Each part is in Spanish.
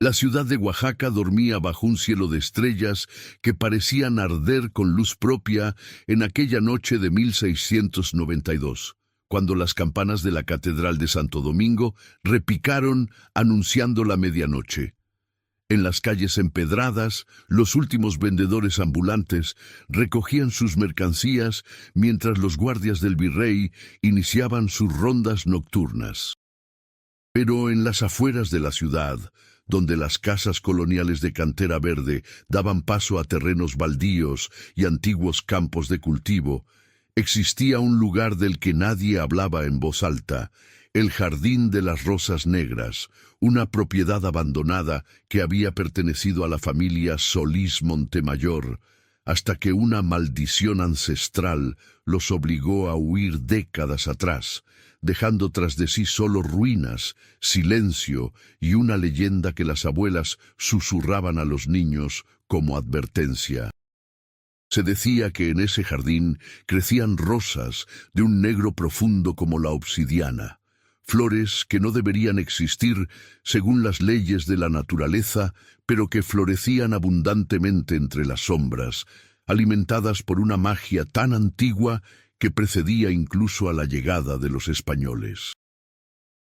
La ciudad de Oaxaca dormía bajo un cielo de estrellas que parecían arder con luz propia en aquella noche de 1692, cuando las campanas de la Catedral de Santo Domingo repicaron anunciando la medianoche. En las calles empedradas, los últimos vendedores ambulantes recogían sus mercancías mientras los guardias del virrey iniciaban sus rondas nocturnas. Pero en las afueras de la ciudad, donde las casas coloniales de cantera verde daban paso a terrenos baldíos y antiguos campos de cultivo, existía un lugar del que nadie hablaba en voz alta, el Jardín de las Rosas Negras, una propiedad abandonada que había pertenecido a la familia Solís Montemayor, hasta que una maldición ancestral los obligó a huir décadas atrás, dejando tras de sí solo ruinas, silencio y una leyenda que las abuelas susurraban a los niños como advertencia. Se decía que en ese jardín crecían rosas de un negro profundo como la obsidiana, flores que no deberían existir según las leyes de la naturaleza, pero que florecían abundantemente entre las sombras, alimentadas por una magia tan antigua que precedía incluso a la llegada de los españoles.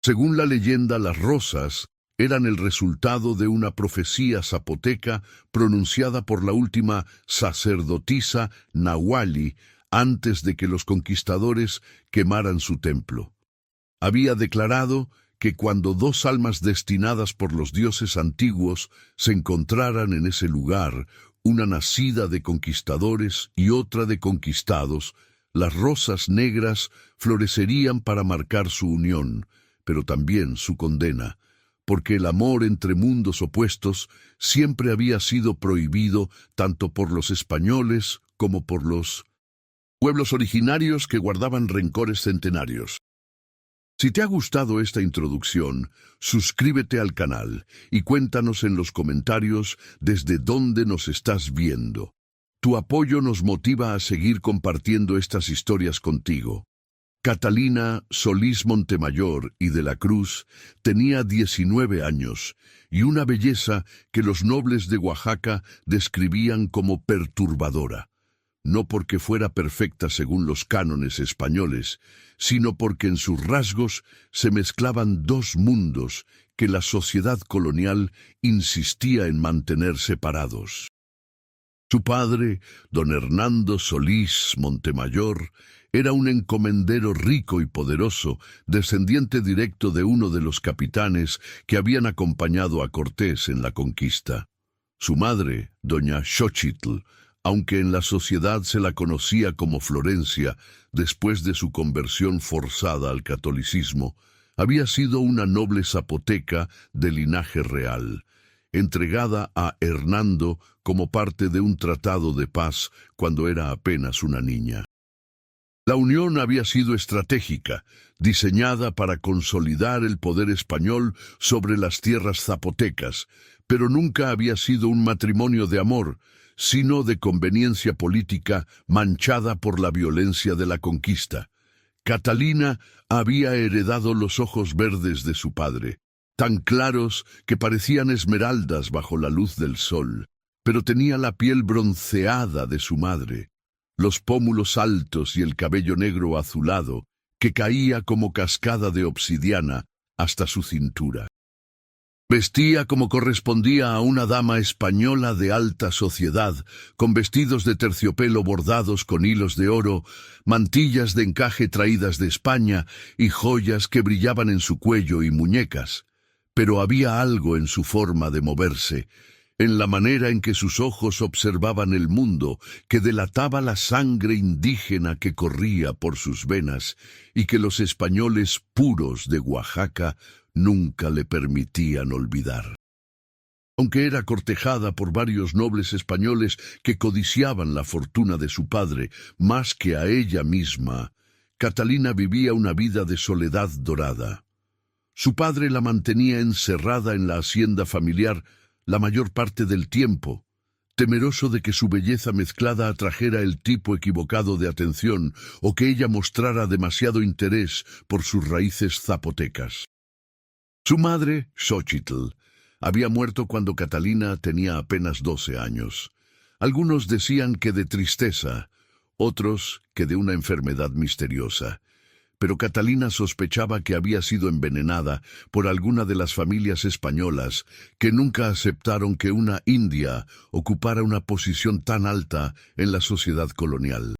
Según la leyenda, las rosas eran el resultado de una profecía zapoteca pronunciada por la última sacerdotisa Nahuali antes de que los conquistadores quemaran su templo. Había declarado que cuando dos almas destinadas por los dioses antiguos se encontraran en ese lugar, una nacida de conquistadores y otra de conquistados, las rosas negras florecerían para marcar su unión, pero también su condena, porque el amor entre mundos opuestos siempre había sido prohibido tanto por los españoles como por los pueblos originarios que guardaban rencores centenarios. Si te ha gustado esta introducción, suscríbete al canal y cuéntanos en los comentarios desde dónde nos estás viendo. Tu apoyo nos motiva a seguir compartiendo estas historias contigo. Catalina Solís Montemayor y de la Cruz tenía 19 años y una belleza que los nobles de Oaxaca describían como perturbadora. No porque fuera perfecta según los cánones españoles, sino porque en sus rasgos se mezclaban dos mundos que la sociedad colonial insistía en mantener separados. Su padre, don Hernando Solís Montemayor, era un encomendero rico y poderoso, descendiente directo de uno de los capitanes que habían acompañado a Cortés en la conquista. Su madre, doña Xochitl, aunque en la sociedad se la conocía como Florencia, después de su conversión forzada al catolicismo, había sido una noble zapoteca de linaje real, entregada a Hernando como parte de un tratado de paz cuando era apenas una niña. La unión había sido estratégica, diseñada para consolidar el poder español sobre las tierras zapotecas, pero nunca había sido un matrimonio de amor, sino de conveniencia política manchada por la violencia de la conquista. Catalina había heredado los ojos verdes de su padre, tan claros que parecían esmeraldas bajo la luz del sol, pero tenía la piel bronceada de su madre, los pómulos altos y el cabello negro azulado, que caía como cascada de obsidiana hasta su cintura. Vestía como correspondía a una dama española de alta sociedad, con vestidos de terciopelo bordados con hilos de oro, mantillas de encaje traídas de España y joyas que brillaban en su cuello y muñecas. Pero había algo en su forma de moverse, en la manera en que sus ojos observaban el mundo, que delataba la sangre indígena que corría por sus venas y que los españoles puros de Oaxaca nunca le permitían olvidar. Aunque era cortejada por varios nobles españoles que codiciaban la fortuna de su padre más que a ella misma, Catalina vivía una vida de soledad dorada. Su padre la mantenía encerrada en la hacienda familiar la mayor parte del tiempo, temeroso de que su belleza mezclada atrajera el tipo equivocado de atención o que ella mostrara demasiado interés por sus raíces zapotecas. Su madre, Xochitl, Había muerto cuando Catalina tenía apenas 12 años. Algunos decían que de tristeza, otros que de una enfermedad misteriosa. Pero Catalina sospechaba que había sido envenenada por alguna de las familias españolas que nunca aceptaron que una india ocupara una posición tan alta en la sociedad colonial.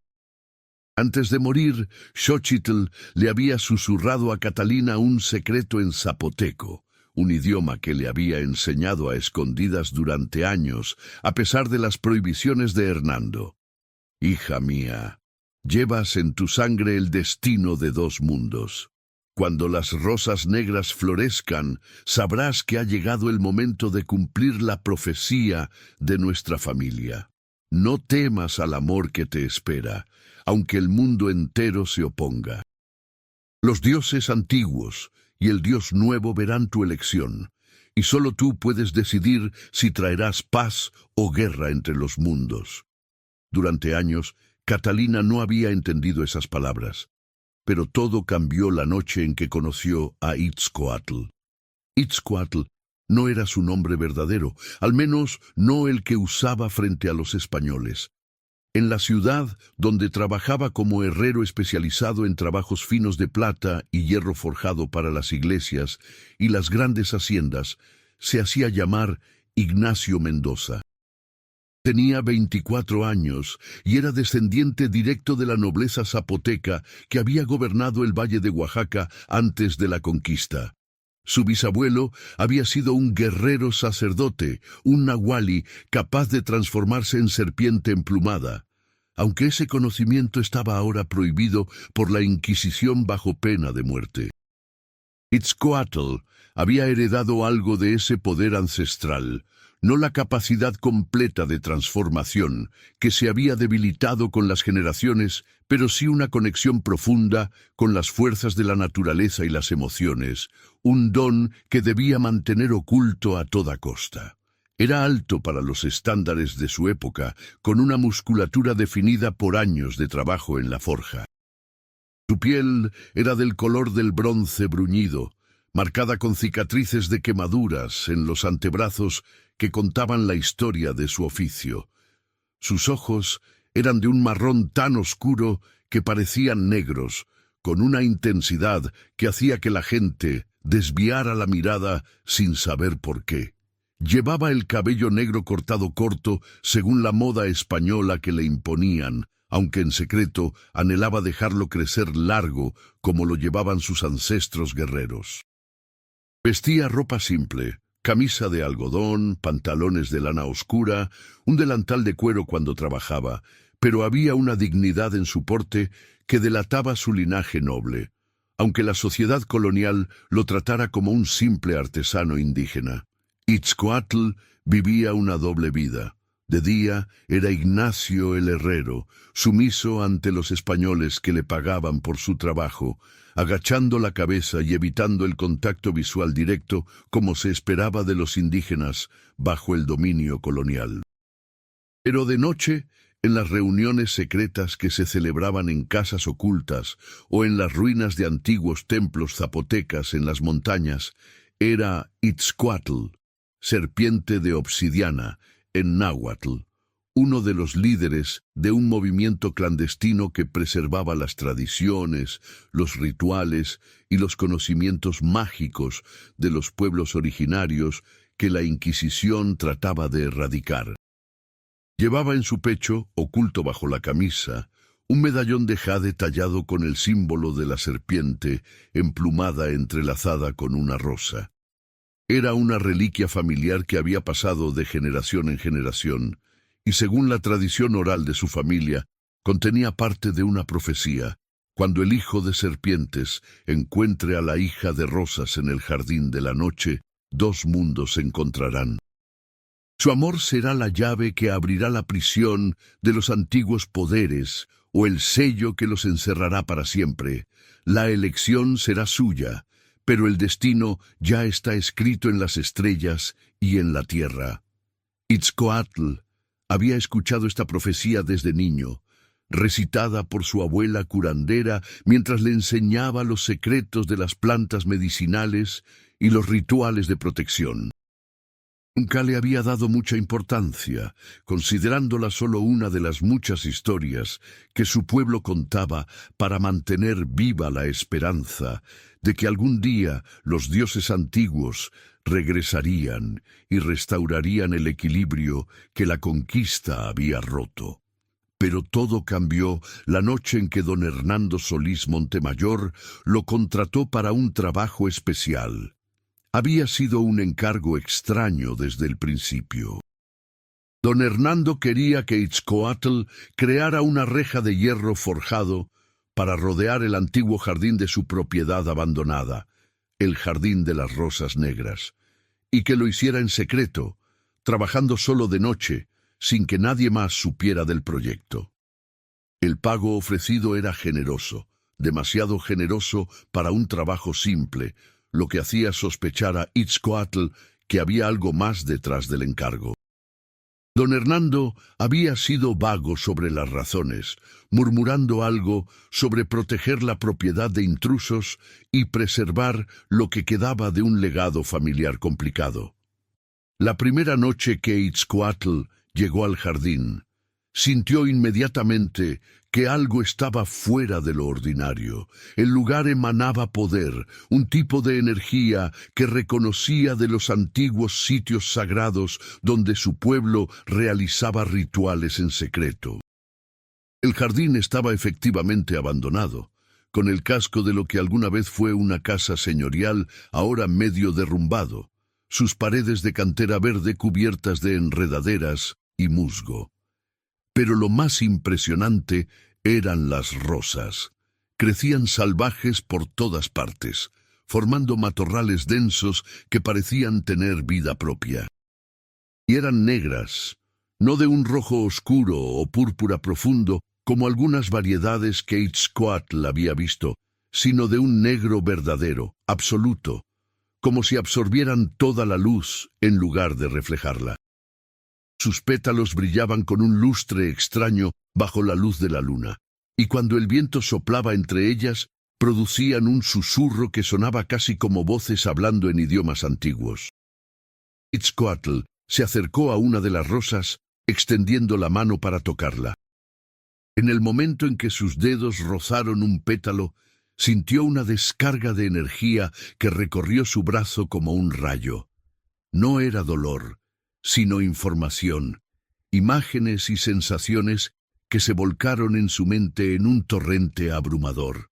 Antes de morir, Xochitl le había susurrado a Catalina un secreto en zapoteco, un idioma que le había enseñado a escondidas durante años, a pesar de las prohibiciones de Hernando. Hija mía, llevas en tu sangre el destino de dos mundos. Cuando las rosas negras florezcan, sabrás que ha llegado el momento de cumplir la profecía de nuestra familia. No temas al amor que te espera, aunque el mundo entero se oponga. Los dioses antiguos y el Dios nuevo verán tu elección, y solo tú puedes decidir si traerás paz o guerra entre los mundos. Durante años, Catalina no había entendido esas palabras, pero todo cambió la noche en que conoció a Itzcoatl. Itzcoatl no era su nombre verdadero, al menos no el que usaba frente a los españoles. En la ciudad, donde trabajaba como herrero especializado en trabajos finos de plata y hierro forjado para las iglesias y las grandes haciendas, se hacía llamar Ignacio Mendoza. Tenía 24 años y era descendiente directo de la nobleza zapoteca que había gobernado el Valle de Oaxaca antes de la conquista. Su bisabuelo había sido un guerrero sacerdote, un nahuali capaz de transformarse en serpiente emplumada, aunque ese conocimiento estaba ahora prohibido por la Inquisición bajo pena de muerte. Itzcoatl había heredado algo de ese poder ancestral, no la capacidad completa de transformación que se había debilitado con las generaciones, pero sí una conexión profunda con las fuerzas de la naturaleza y las emociones, un don que debía mantener oculto a toda costa. Era alto para los estándares de su época, con una musculatura definida por años de trabajo en la forja. Su piel era del color del bronce bruñido, marcada con cicatrices de quemaduras en los antebrazos que contaban la historia de su oficio. Sus ojos eran de un marrón tan oscuro que parecían negros, con una intensidad que hacía que la gente desviara la mirada sin saber por qué. Llevaba el cabello negro cortado corto según la moda española que le imponían, aunque en secreto anhelaba dejarlo crecer largo como lo llevaban sus ancestros guerreros. Vestía ropa simple, camisa de algodón, pantalones de lana oscura, un delantal de cuero cuando trabajaba, pero había una dignidad en su porte que delataba su linaje noble, aunque la sociedad colonial lo tratara como un simple artesano indígena. Itzcoatl vivía una doble vida. De día era Ignacio el herrero, sumiso ante los españoles que le pagaban por su trabajo, agachando la cabeza y evitando el contacto visual directo como se esperaba de los indígenas bajo el dominio colonial. Pero de noche, en las reuniones secretas que se celebraban en casas ocultas o en las ruinas de antiguos templos zapotecas en las montañas, era Itzcoatl, serpiente de obsidiana, en náhuatl, uno de los líderes de un movimiento clandestino que preservaba las tradiciones, los rituales y los conocimientos mágicos de los pueblos originarios que la Inquisición trataba de erradicar. Llevaba en su pecho, oculto bajo la camisa, un medallón de jade tallado con el símbolo de la serpiente emplumada entrelazada con una rosa. Era una reliquia familiar que había pasado de generación en generación, y según la tradición oral de su familia, contenía parte de una profecía. Cuando el hijo de serpientes encuentre a la hija de rosas en el jardín de la noche, dos mundos se encontrarán. Su amor será la llave que abrirá la prisión de los antiguos poderes, o el sello que los encerrará para siempre. La elección será suya, pero el destino ya está escrito en las estrellas y en la tierra. Itzcoatl había escuchado esta profecía desde niño, recitada por su abuela curandera mientras le enseñaba los secretos de las plantas medicinales y los rituales de protección. Nunca le había dado mucha importancia, considerándola solo una de las muchas historias que su pueblo contaba para mantener viva la esperanza de que algún día los dioses antiguos regresarían y restaurarían el equilibrio que la conquista había roto. Pero todo cambió la noche en que don Hernando Solís Montemayor lo contrató para un trabajo especial. Había sido un encargo extraño desde el principio. Don Hernando quería que Itzcoatl creara una reja de hierro forjado para rodear el antiguo jardín de su propiedad abandonada, el Jardín de las Rosas Negras, y que lo hiciera en secreto, trabajando solo de noche, sin que nadie más supiera del proyecto. El pago ofrecido era generoso, demasiado generoso para un trabajo simple, lo que hacía sospechar a Itzcoatl que había algo más detrás del encargo. Don Hernando había sido vago sobre las razones, murmurando algo sobre proteger la propiedad de intrusos y preservar lo que quedaba de un legado familiar complicado. La primera noche que Itzcoatl llegó al jardín, sintió inmediatamente que algo estaba fuera de lo ordinario. El lugar emanaba poder, un tipo de energía que reconocía de los antiguos sitios sagrados donde su pueblo realizaba rituales en secreto. El jardín estaba efectivamente abandonado, con el casco de lo que alguna vez fue una casa señorial, ahora medio derrumbado, sus paredes de cantera verde cubiertas de enredaderas y musgo. Pero lo más impresionante eran las rosas. Crecían salvajes por todas partes, formando matorrales densos que parecían tener vida propia. Y eran negras, no de un rojo oscuro o púrpura profundo, como algunas variedades que Itzcoatl había visto, sino de un negro verdadero, absoluto, como si absorbieran toda la luz en lugar de reflejarla. Sus pétalos brillaban con un lustre extraño bajo la luz de la luna, y cuando el viento soplaba entre ellas, producían un susurro que sonaba casi como voces hablando en idiomas antiguos. Itzcoatl se acercó a una de las rosas, extendiendo la mano para tocarla. En el momento en que sus dedos rozaron un pétalo, sintió una descarga de energía que recorrió su brazo como un rayo. No era dolor, sino información, imágenes y sensaciones que se volcaron en su mente en un torrente abrumador.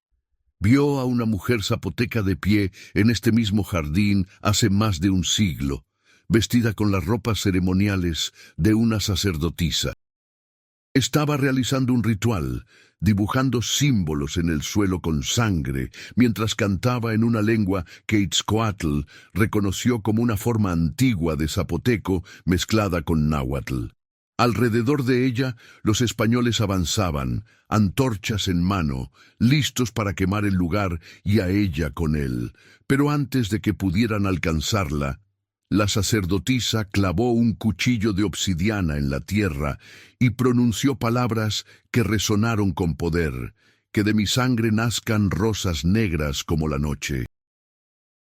Vio a una mujer zapoteca de pie en este mismo jardín hace más de un siglo, vestida con las ropas ceremoniales de una sacerdotisa. Estaba realizando un ritual, dibujando símbolos en el suelo con sangre, mientras cantaba en una lengua que Itzcoatl reconoció como una forma antigua de zapoteco mezclada con náhuatl. Alrededor de ella, los españoles avanzaban, antorchas en mano, listos para quemar el lugar y a ella con él. Pero antes de que pudieran alcanzarla, la sacerdotisa clavó un cuchillo de obsidiana en la tierra y pronunció palabras que resonaron con poder: que de mi sangre nazcan rosas negras como la noche.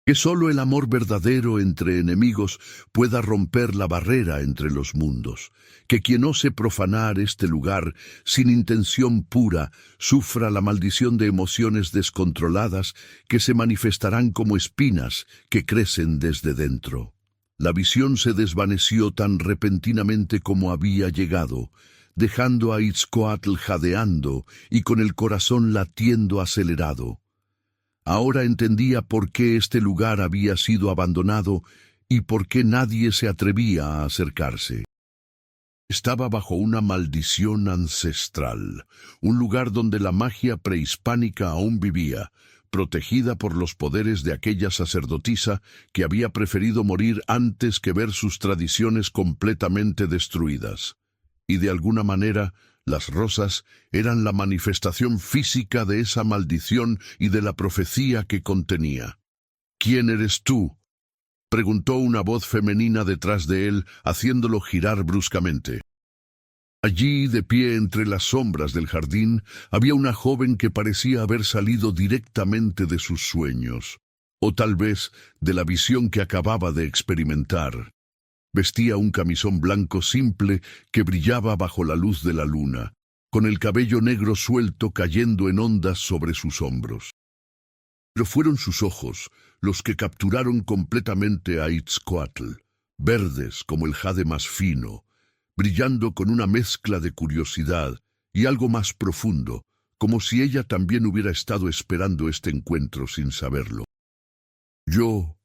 Que solo el amor verdadero entre enemigos pueda romper la barrera entre los mundos. Que quien ose profanar este lugar sin intención pura sufra la maldición de emociones descontroladas que se manifestarán como espinas que crecen desde dentro. La visión se desvaneció tan repentinamente como había llegado, dejando a Itzcoatl jadeando y con el corazón latiendo acelerado. Ahora entendía por qué este lugar había sido abandonado y por qué nadie se atrevía a acercarse. Estaba bajo una maldición ancestral, un lugar donde la magia prehispánica aún vivía, protegida por los poderes de aquella sacerdotisa que había preferido morir antes que ver sus tradiciones completamente destruidas. Y de alguna manera, las rosas eran la manifestación física de esa maldición y de la profecía que contenía. ¿Quién eres tú?, preguntó una voz femenina detrás de él, haciéndolo girar bruscamente. Allí, de pie entre las sombras del jardín, había una joven que parecía haber salido directamente de sus sueños, o tal vez de la visión que acababa de experimentar. Vestía un camisón blanco simple que brillaba bajo la luz de la luna, con el cabello negro suelto cayendo en ondas sobre sus hombros. Pero fueron sus ojos los que capturaron completamente a Itzcoatl, verdes como el jade más fino, brillando con una mezcla de curiosidad y algo más profundo, como si ella también hubiera estado esperando este encuentro sin saberlo. Yo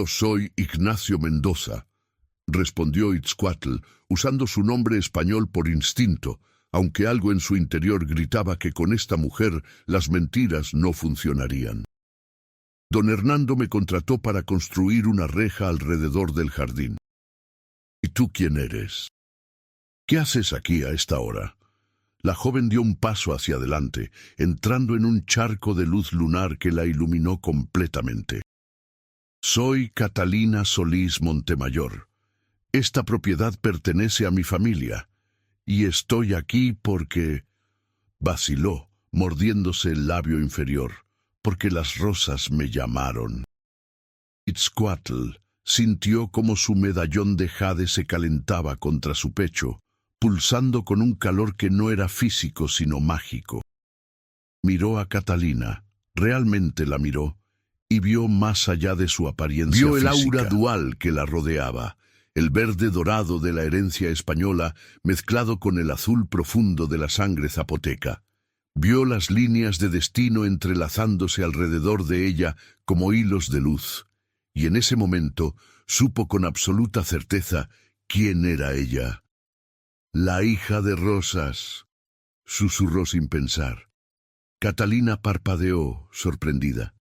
soy Ignacio Mendoza, respondió Itzcoatl, usando su nombre español por instinto, aunque algo en su interior gritaba que con esta mujer las mentiras no funcionarían. Don Hernando me contrató para construir una reja alrededor del jardín. ¿Y tú quién eres? ¿Qué haces aquí a esta hora? La joven dio un paso hacia adelante, entrando en un charco de luz lunar que la iluminó completamente. Soy Catalina Solís Montemayor. Esta propiedad pertenece a mi familia, y estoy aquí porque... Vaciló, mordiéndose el labio inferior, porque las rosas me llamaron. Itzcoatl sintió como su medallón de jade se calentaba contra su pecho, pulsando con un calor que no era físico sino mágico. Miró a Catalina, realmente la miró, y vio más allá de su apariencia física. Vio el aura dual que la rodeaba, el verde dorado de la herencia española mezclado con el azul profundo de la sangre zapoteca. Vio las líneas de destino entrelazándose alrededor de ella como hilos de luz, y en ese momento supo con absoluta certeza quién era ella. La hija de Rosas, susurró sin pensar. Catalina parpadeó, sorprendida.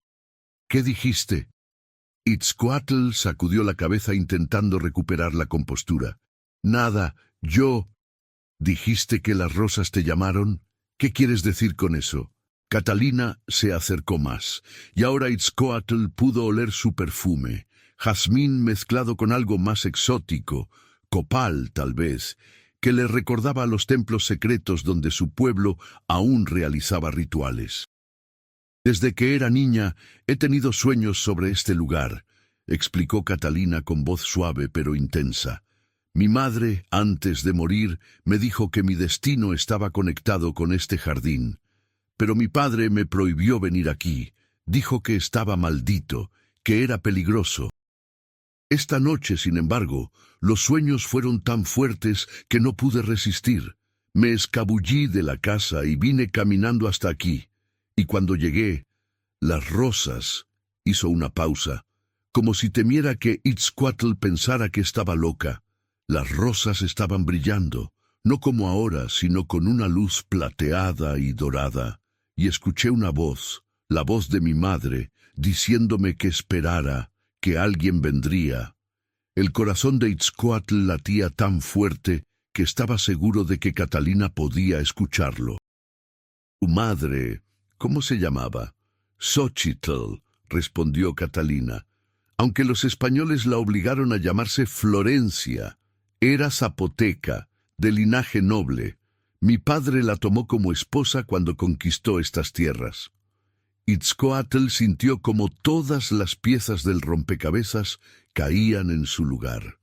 ¿Qué dijiste? Itzcoatl sacudió la cabeza intentando recuperar la compostura. Nada, yo... ¿Dijiste que las rosas te llamaron? ¿Qué quieres decir con eso? Catalina se acercó más, y ahora Itzcoatl pudo oler su perfume, jazmín mezclado con algo más exótico, copal tal vez, que le recordaba a los templos secretos donde su pueblo aún realizaba rituales. Desde que era niña he tenido sueños sobre este lugar, explicó Catalina con voz suave pero intensa. Mi madre, antes de morir, me dijo que mi destino estaba conectado con este jardín. Pero mi padre me prohibió venir aquí. Dijo que estaba maldito, que era peligroso. Esta noche, sin embargo, los sueños fueron tan fuertes que no pude resistir. Me escabullí de la casa y vine caminando hasta aquí. Y cuando llegué, las rosas... Hizo una pausa, como si temiera que Itzcoatl pensara que estaba loca. Las rosas estaban brillando, no como ahora, sino con una luz plateada y dorada, y escuché una voz, la voz de mi madre, diciéndome que esperara, que alguien vendría. El corazón de Itzcoatl latía tan fuerte que estaba seguro de que Catalina podía escucharlo. Tu madre, ¿cómo se llamaba? Xochitl, respondió Catalina, aunque los españoles la obligaron a llamarse Florencia. Era zapoteca, de linaje noble. Mi padre la tomó como esposa cuando conquistó estas tierras. Itzcoatl sintió como todas las piezas del rompecabezas caían en su lugar.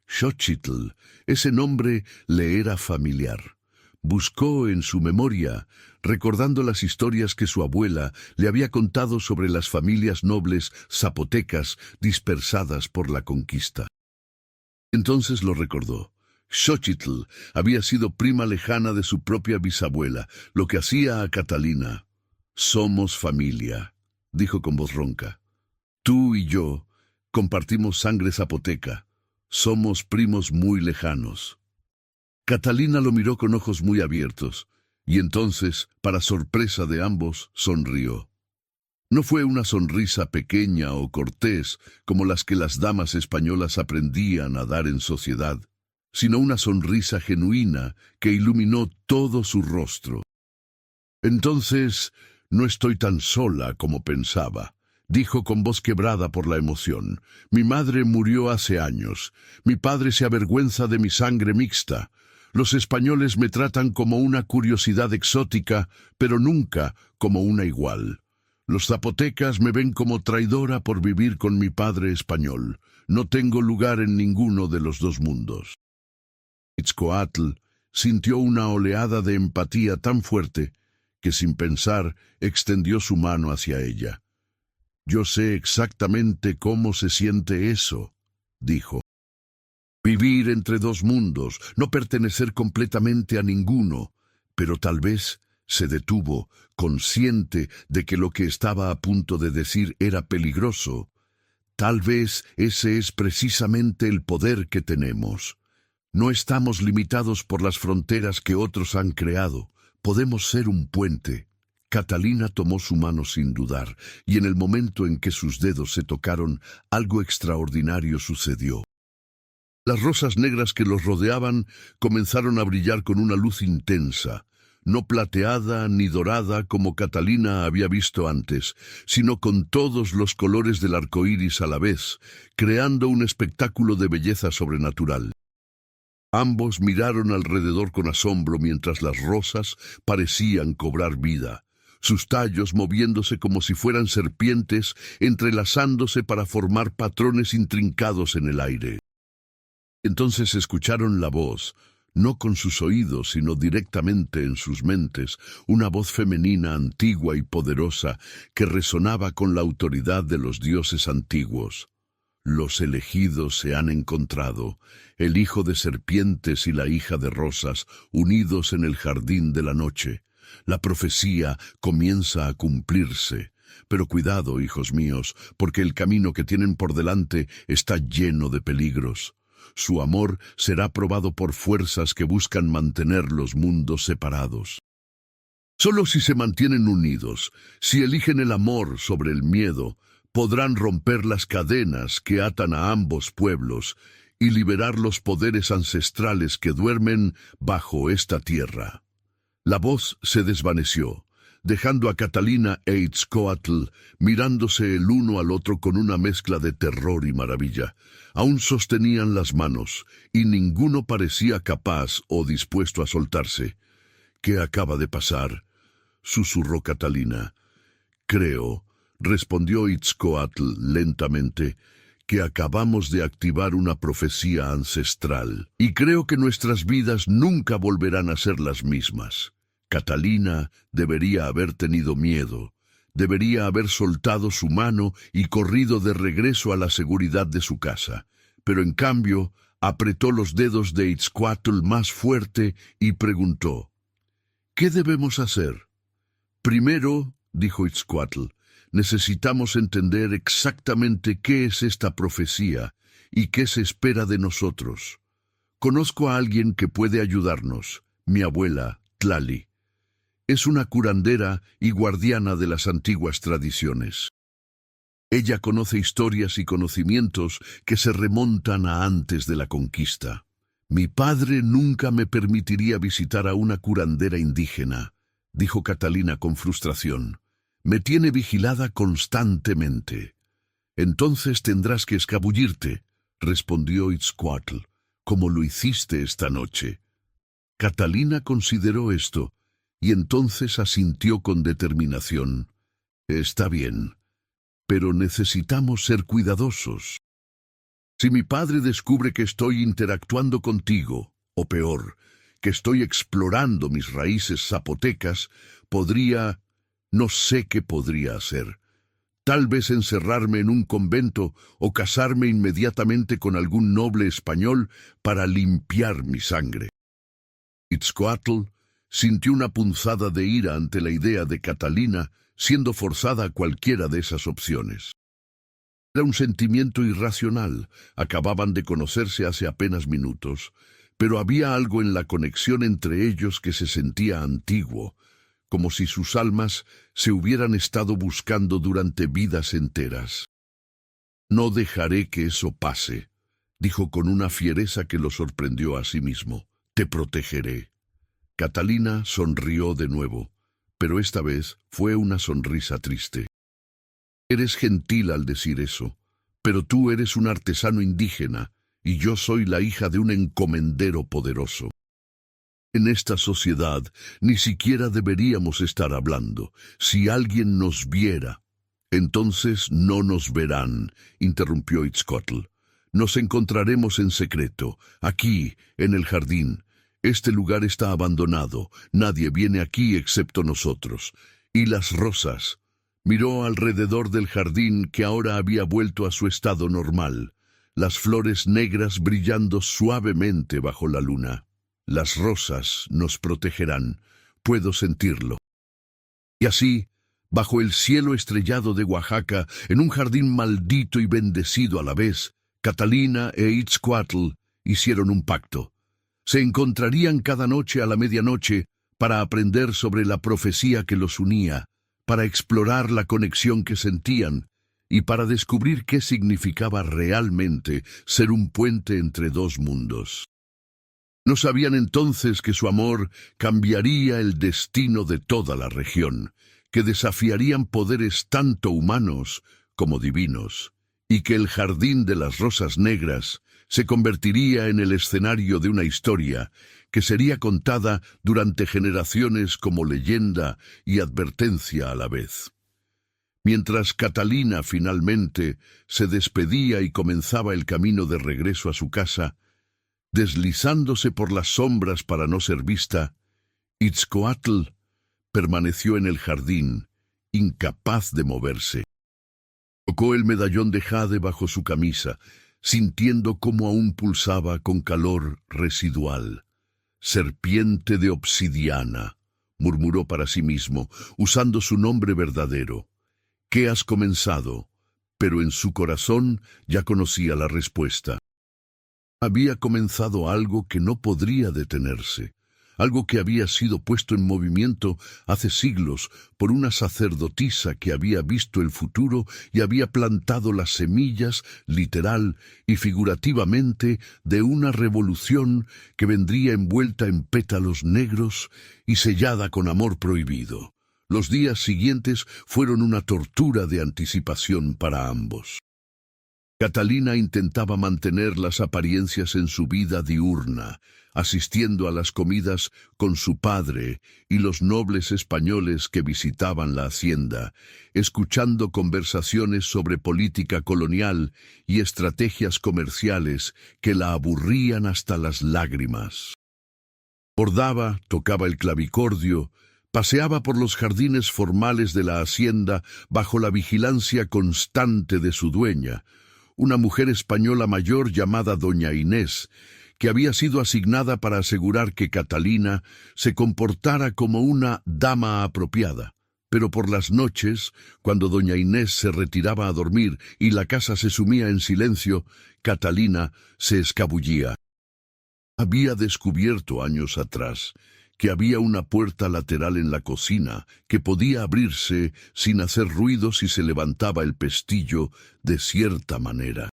Xochitl, ese nombre le era familiar. Buscó en su memoria, recordando las historias que su abuela le había contado sobre las familias nobles zapotecas dispersadas por la conquista. Entonces lo recordó. Xochitl había sido prima lejana de su propia bisabuela, lo que hacía a Catalina. Somos familia, dijo con voz ronca. Tú y yo compartimos sangre zapoteca. Somos primos muy lejanos. Catalina lo miró con ojos muy abiertos, y entonces, para sorpresa de ambos, sonrió. No fue una sonrisa pequeña o cortés como las que las damas españolas aprendían a dar en sociedad, sino una sonrisa genuina que iluminó todo su rostro. Entonces, no estoy tan sola como pensaba, dijo con voz quebrada por la emoción. Mi madre murió hace años. Mi padre se avergüenza de mi sangre mixta. Los españoles me tratan como una curiosidad exótica, pero nunca como una igual. Los zapotecas me ven como traidora por vivir con mi padre español. No tengo lugar en ninguno de los dos mundos. Itzcoatl sintió una oleada de empatía tan fuerte que sin pensar extendió su mano hacia ella. «Yo sé exactamente cómo se siente eso», dijo. «Vivir entre dos mundos, no pertenecer completamente a ninguno». Pero tal vez se detuvo, consciente de que lo que estaba a punto de decir era peligroso. Tal vez ese es precisamente el poder que tenemos. No estamos limitados por las fronteras que otros han creado. Podemos ser un puente. Catalina tomó su mano sin dudar, y en el momento en que sus dedos se tocaron, algo extraordinario sucedió. Las rosas negras que los rodeaban comenzaron a brillar con una luz intensa, no plateada ni dorada como Catalina había visto antes, sino con todos los colores del arco iris a la vez, creando un espectáculo de belleza sobrenatural. Ambos miraron alrededor con asombro mientras las rosas parecían cobrar vida, sus tallos moviéndose como si fueran serpientes, entrelazándose para formar patrones intrincados en el aire. Entonces escucharon la voz, no con sus oídos, sino directamente en sus mentes, una voz femenina antigua y poderosa que resonaba con la autoridad de los dioses antiguos. Los elegidos se han encontrado, el hijo de serpientes y la hija de rosas, unidos en el jardín de la noche. La profecía comienza a cumplirse. Pero cuidado, hijos míos, porque el camino que tienen por delante está lleno de peligros. Su amor será probado por fuerzas que buscan mantener los mundos separados. Solo si se mantienen unidos, si eligen el amor sobre el miedo, podrán romper las cadenas que atan a ambos pueblos y liberar los poderes ancestrales que duermen bajo esta tierra. La voz se desvaneció, dejando a Catalina e Itzcoatl mirándose el uno al otro con una mezcla de terror y maravilla. Aún sostenían las manos, y ninguno parecía capaz o dispuesto a soltarse. «¿Qué acaba de pasar?», susurró Catalina. «Creo», respondió Itzcoatl lentamente, «que acabamos de activar una profecía ancestral, y creo que nuestras vidas nunca volverán a ser las mismas». Catalina debería haber tenido miedo, debería haber soltado su mano y corrido de regreso a la seguridad de su casa, pero en cambio apretó los dedos de Itzcoatl más fuerte y preguntó, «¿Qué debemos hacer?» «Primero», dijo Itzcoatl, «necesitamos entender exactamente qué es esta profecía y qué se espera de nosotros. Conozco a alguien que puede ayudarnos, mi abuela, Tlali. Es una curandera y guardiana de las antiguas tradiciones. Ella conoce historias y conocimientos que se remontan a antes de la conquista. Mi padre nunca me permitiría visitar a una curandera indígena», dijo Catalina con frustración. «Me tiene vigilada constantemente». «Entonces tendrás que escabullirte», respondió Itzcoatl, «como lo hiciste esta noche». Catalina consideró esto, y entonces asintió con determinación. «Está bien, pero necesitamos ser cuidadosos. Si mi padre descubre que estoy interactuando contigo, o peor, que estoy explorando mis raíces zapotecas, no sé qué podría hacer. Tal vez encerrarme en un convento o casarme inmediatamente con algún noble español para limpiar mi sangre». Itzcoatl sintió una punzada de ira ante la idea de Catalina siendo forzada a cualquiera de esas opciones. Era un sentimiento irracional, acababan de conocerse hace apenas minutos, pero había algo en la conexión entre ellos que se sentía antiguo, como si sus almas se hubieran estado buscando durante vidas enteras. «No dejaré que eso pase», dijo con una fiereza que lo sorprendió a sí mismo. «Te protegeré». Catalina sonrió de nuevo, pero esta vez fue una sonrisa triste. «Eres gentil al decir eso, pero tú eres un artesano indígena y yo soy la hija de un encomendero poderoso. En esta sociedad ni siquiera deberíamos estar hablando. Si alguien nos viera...» «Entonces no nos verán», interrumpió Itzcoatl. Nos encontraremos en secreto, aquí, en el jardín. Este lugar está abandonado, nadie viene aquí excepto nosotros. Y las rosas. Miró alrededor del jardín que ahora había vuelto a su estado normal, las flores negras brillando suavemente bajo la luna. Las rosas nos protegerán, puedo sentirlo. Y así, bajo el cielo estrellado de Oaxaca, en un jardín maldito y bendecido a la vez, Catalina e Itzcoatl hicieron un pacto. Se encontrarían cada noche a la medianoche para aprender sobre la profecía que los unía, para explorar la conexión que sentían y para descubrir qué significaba realmente ser un puente entre dos mundos. No sabían entonces que su amor cambiaría el destino de toda la región, que desafiarían poderes tanto humanos como divinos, y que el jardín de las rosas negras se convertiría en el escenario de una historia que sería contada durante generaciones como leyenda y advertencia a la vez. Mientras Catalina finalmente se despedía y comenzaba el camino de regreso a su casa, deslizándose por las sombras para no ser vista, Itzcoatl permaneció en el jardín, incapaz de moverse. Tocó el medallón de jade bajo su camisa, sintiendo cómo aún pulsaba con calor residual. «Serpiente de obsidiana», murmuró para sí mismo, usando su nombre verdadero. «¿Qué has comenzado?» Pero en su corazón ya conocía la respuesta. Había comenzado algo que no podría detenerse, algo que había sido puesto en movimiento hace siglos por una sacerdotisa que había visto el futuro y había plantado las semillas, literal y figurativamente, de una revolución que vendría envuelta en pétalos negros y sellada con amor prohibido. Los días siguientes fueron una tortura de anticipación para ambos. Catalina intentaba mantener las apariencias en su vida diurna, asistiendo a las comidas con su padre y los nobles españoles que visitaban la hacienda, escuchando conversaciones sobre política colonial y estrategias comerciales que la aburrían hasta las lágrimas. Bordaba, tocaba el clavicordio, paseaba por los jardines formales de la hacienda bajo la vigilancia constante de su dueña, una mujer española mayor llamada Doña Inés, que había sido asignada para asegurar que Catalina se comportara como una dama apropiada. Pero por las noches, cuando Doña Inés se retiraba a dormir y la casa se sumía en silencio, Catalina se escabullía. Había descubierto años atrás que había una puerta lateral en la cocina que podía abrirse sin hacer ruido si se levantaba el pestillo de cierta manera.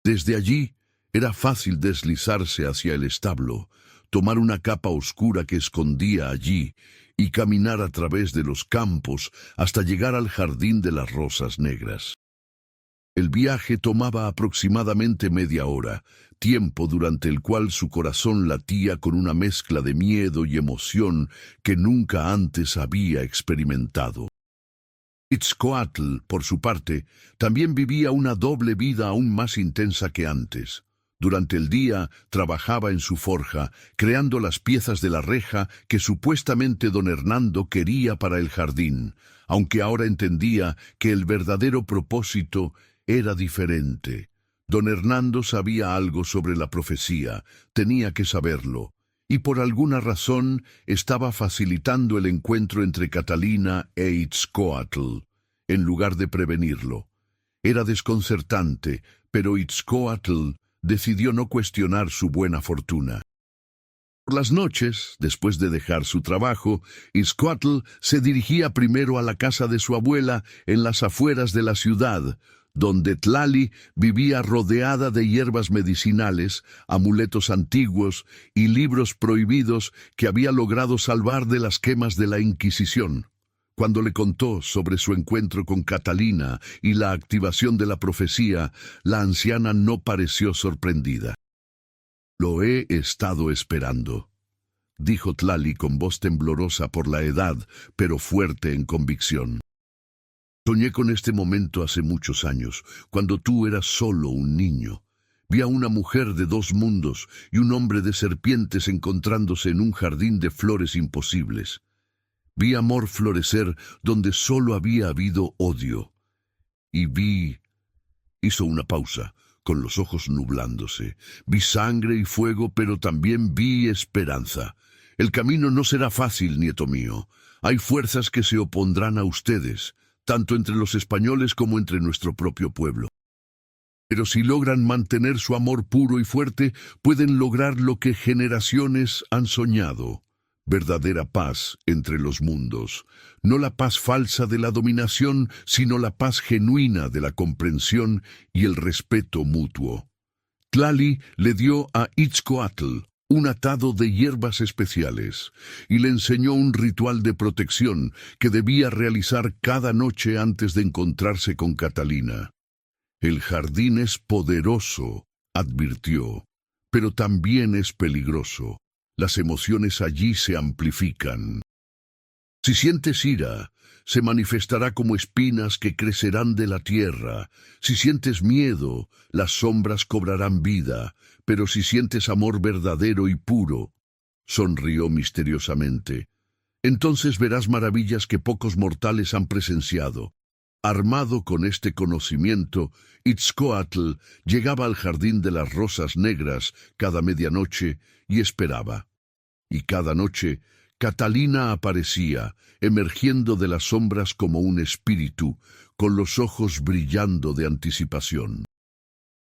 Desde allí era fácil deslizarse hacia el establo, tomar una capa oscura que escondía allí y caminar a través de los campos hasta llegar al jardín de las rosas negras. El viaje tomaba aproximadamente media hora, tiempo durante el cual su corazón latía con una mezcla de miedo y emoción que nunca antes había experimentado. Itzcoatl, por su parte, también vivía una doble vida aún más intensa que antes. Durante el día trabajaba en su forja, creando las piezas de la reja que supuestamente don Hernando quería para el jardín, aunque ahora entendía que el verdadero propósito era diferente. Don Hernando sabía algo sobre la profecía, tenía que saberlo, y por alguna razón estaba facilitando el encuentro entre Catalina e Itzcoatl, en lugar de prevenirlo. Era desconcertante, pero Itzcoatl decidió no cuestionar su buena fortuna. Por las noches, después de dejar su trabajo, Itzcoatl se dirigía primero a la casa de su abuela en las afueras de la ciudad, donde Tlali vivía rodeada de hierbas medicinales, amuletos antiguos y libros prohibidos que había logrado salvar de las quemas de la Inquisición. Cuando le contó sobre su encuentro con Catalina y la activación de la profecía, la anciana no pareció sorprendida. «Lo he estado esperando», dijo Tlali con voz temblorosa por la edad, pero fuerte en convicción. «Soñé con este momento hace muchos años, cuando tú eras solo un niño. Vi a una mujer de dos mundos y un hombre de serpientes encontrándose en un jardín de flores imposibles. Vi amor florecer donde solo había habido odio. Y vi... Hizo una pausa, con los ojos nublándose. Vi sangre y fuego, pero también vi esperanza. El camino no será fácil, nieto mío. Hay fuerzas que se opondrán a ustedes, tanto entre los españoles como entre nuestro propio pueblo. Pero si logran mantener su amor puro y fuerte, pueden lograr lo que generaciones han soñado: verdadera paz entre los mundos. No la paz falsa de la dominación, sino la paz genuina de la comprensión y el respeto mutuo. Tlali le dio a Itzcoatl un atado de hierbas especiales y le enseñó un ritual de protección que debía realizar cada noche antes de encontrarse con Catalina. El jardín es poderoso, advirtió, pero también es peligroso. Las emociones allí se amplifican. Si sientes ira, se manifestará como espinas que crecerán de la tierra. Si sientes miedo, las sombras cobrarán vida. Pero si sientes amor verdadero y puro, sonrió misteriosamente, entonces verás maravillas que pocos mortales han presenciado. Armado con este conocimiento, Itzcoatl llegaba al jardín de las rosas negras cada medianoche y esperaba. Y cada noche, Catalina aparecía, emergiendo de las sombras como un espíritu, con los ojos brillando de anticipación.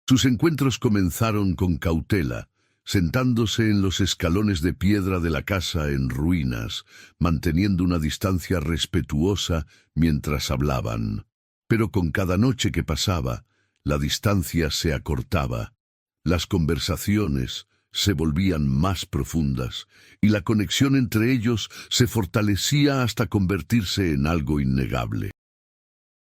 Sus encuentros comenzaron con cautela, sentándose en los escalones de piedra de la casa en ruinas, manteniendo una distancia respetuosa mientras hablaban. Pero con cada noche que pasaba, la distancia se acortaba, las conversaciones se volvían más profundas, y la conexión entre ellos se fortalecía hasta convertirse en algo innegable.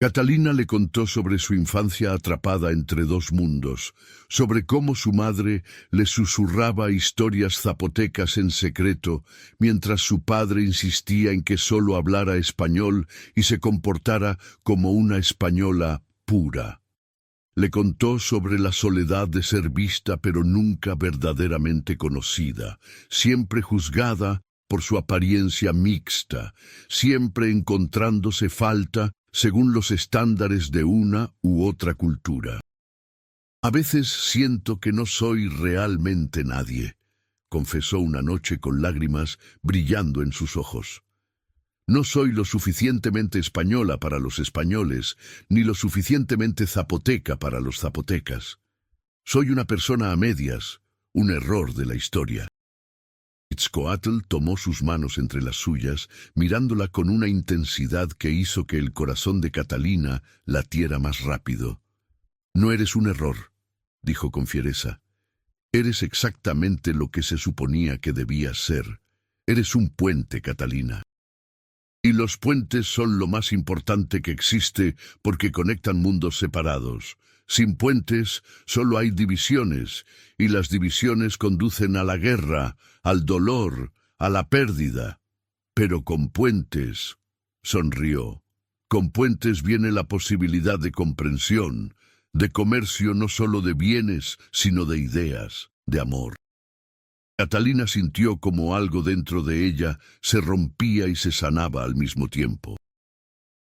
Catalina le contó sobre su infancia atrapada entre dos mundos, sobre cómo su madre le susurraba historias zapotecas en secreto, mientras su padre insistía en que solo hablara español y se comportara como una española pura. Le contó sobre la soledad de ser vista pero nunca verdaderamente conocida, siempre juzgada por su apariencia mixta, siempre encontrándose falta según los estándares de una u otra cultura. A veces siento que no soy realmente nadie, confesó una noche con lágrimas brillando en sus ojos. No soy lo suficientemente española para los españoles, ni lo suficientemente zapoteca para los zapotecas. Soy una persona a medias, un error de la historia. Itzcoatl tomó sus manos entre las suyas, mirándola con una intensidad que hizo que el corazón de Catalina latiera más rápido. No eres un error, dijo con fiereza. Eres exactamente lo que se suponía que debías ser. Eres un puente, Catalina. Y los puentes son lo más importante que existe porque conectan mundos separados. Sin puentes solo hay divisiones, y las divisiones conducen a la guerra, al dolor, a la pérdida. Pero con puentes, sonrió, con puentes viene la posibilidad de comprensión, de comercio no solo de bienes, sino de ideas, de amor. Catalina sintió como algo dentro de ella se rompía y se sanaba al mismo tiempo.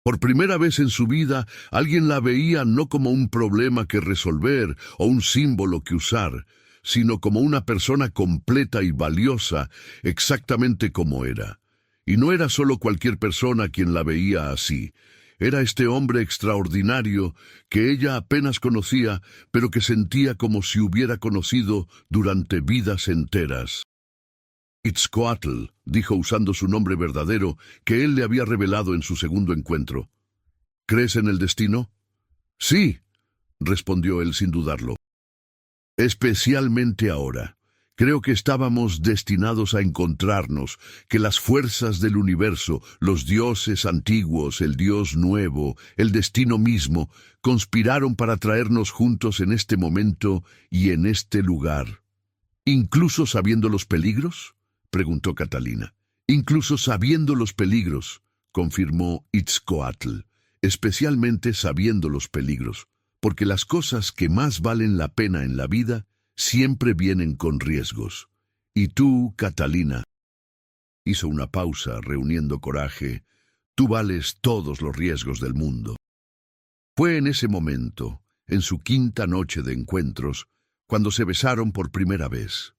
Por primera vez en su vida, alguien la veía no como un problema que resolver o un símbolo que usar, sino como una persona completa y valiosa, exactamente como era. Y no era solo cualquier persona quien la veía así. Era este hombre extraordinario que ella apenas conocía, pero que sentía como si hubiera conocido durante vidas enteras. Itzcoatl, dijo usando su nombre verdadero que él le había revelado en su segundo encuentro. ¿Crees en el destino? Sí, respondió él sin dudarlo. Especialmente ahora. Creo que estábamos destinados a encontrarnos, que las fuerzas del universo, los dioses antiguos, el Dios nuevo, el destino mismo, conspiraron para traernos juntos en este momento y en este lugar. ¿Incluso sabiendo los peligros?, preguntó Catalina. Incluso sabiendo los peligros, confirmó Itzcoatl, especialmente sabiendo los peligros. porque las cosas que más valen la pena en la vida siempre vienen con riesgos. Y tú, Catalina, hizo una pausa reuniendo coraje, tú vales todos los riesgos del mundo. Fue en ese momento, en su quinta noche de encuentros, cuando se besaron por primera vez.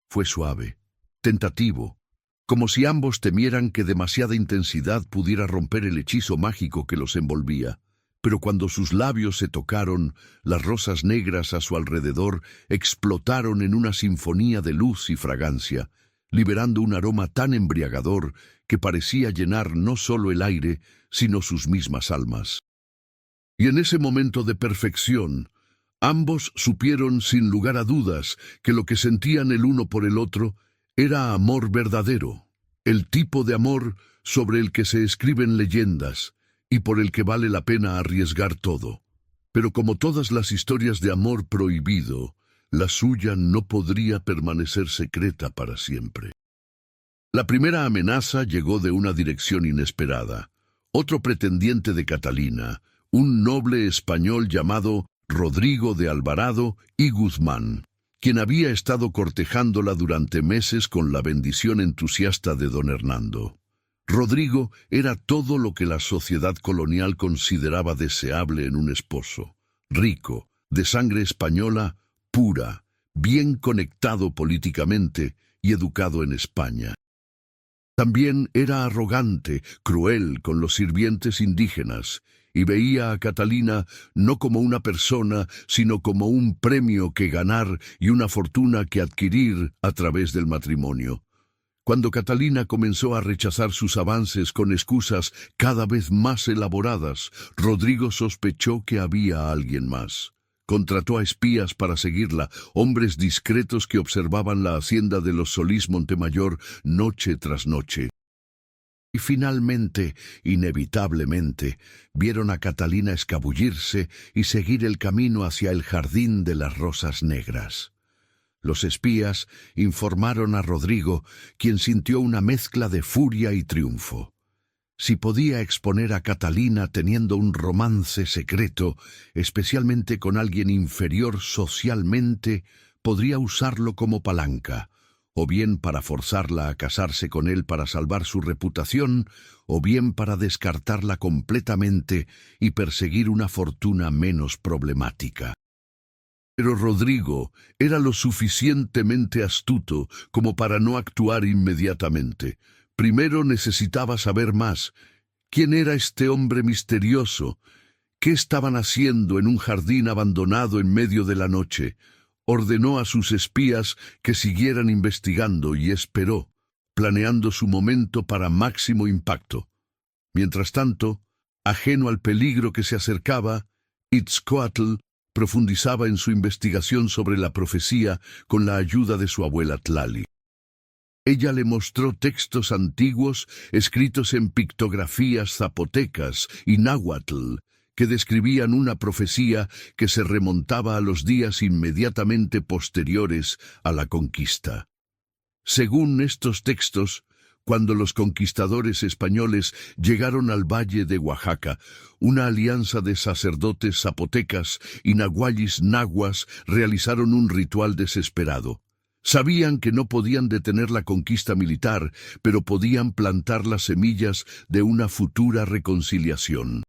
Fue suave, tentativo, como si ambos temieran que demasiada intensidad pudiera romper el hechizo mágico que los envolvía. Pero cuando sus labios se tocaron, las rosas negras a su alrededor explotaron en una sinfonía de luz y fragancia, liberando un aroma tan embriagador que parecía llenar no solo el aire, sino sus mismas almas. Y en ese momento de perfección, ambos supieron sin lugar a dudas que lo que sentían el uno por el otro era amor verdadero, el tipo de amor sobre el que se escriben leyendas y por el que vale la pena arriesgar todo. Pero como todas las historias de amor prohibido, la suya no podría permanecer secreta para siempre. La primera amenaza llegó de una dirección inesperada. Otro pretendiente de Catalina, un noble español llamado Rodrigo de Alvarado y Guzmán, quien había estado cortejándola durante meses con la bendición entusiasta de don Hernando. Rodrigo era todo lo que la sociedad colonial consideraba deseable en un esposo: rico, de sangre española, pura, bien conectado políticamente y educado en España. También era arrogante, cruel con los sirvientes indígenas, y veía a Catalina no como una persona, sino como un premio que ganar y una fortuna que adquirir a través del matrimonio. Cuando Catalina comenzó a rechazar sus avances con excusas cada vez más elaboradas, Rodrigo sospechó que había alguien más. Contrató a espías para seguirla, hombres discretos que observaban la hacienda de los Solís Montemayor noche tras noche. Y finalmente, inevitablemente, vieron a Catalina escabullirse y seguir el camino hacia el jardín de las rosas negras. Los espías informaron a Rodrigo, quien sintió una mezcla de furia y triunfo. Si podía exponer a Catalina teniendo un romance secreto, especialmente con alguien inferior socialmente, podría usarlo como palanca, o bien para forzarla a casarse con él para salvar su reputación, o bien para descartarla completamente y perseguir una fortuna menos problemática. Pero Rodrigo era lo suficientemente astuto como para no actuar inmediatamente. Primero necesitaba saber más. ¿Quién era este hombre misterioso? ¿Qué estaban haciendo en un jardín abandonado en medio de la noche? Ordenó a sus espías que siguieran investigando y esperó, planeando su momento para máximo impacto. Mientras tanto, ajeno al peligro que se acercaba, Itzcoatl profundizaba en su investigación sobre la profecía con la ayuda de su abuela Tlali. Ella le mostró textos antiguos escritos en pictografías zapotecas y náhuatl que describían una profecía que se remontaba a los días inmediatamente posteriores a la conquista. Según estos textos, cuando los conquistadores españoles llegaron al valle de Oaxaca, una alianza de sacerdotes zapotecas y nahuallis nahuas realizaron un ritual desesperado. Sabían que no podían detener la conquista militar, pero podían plantar las semillas de una futura reconciliación.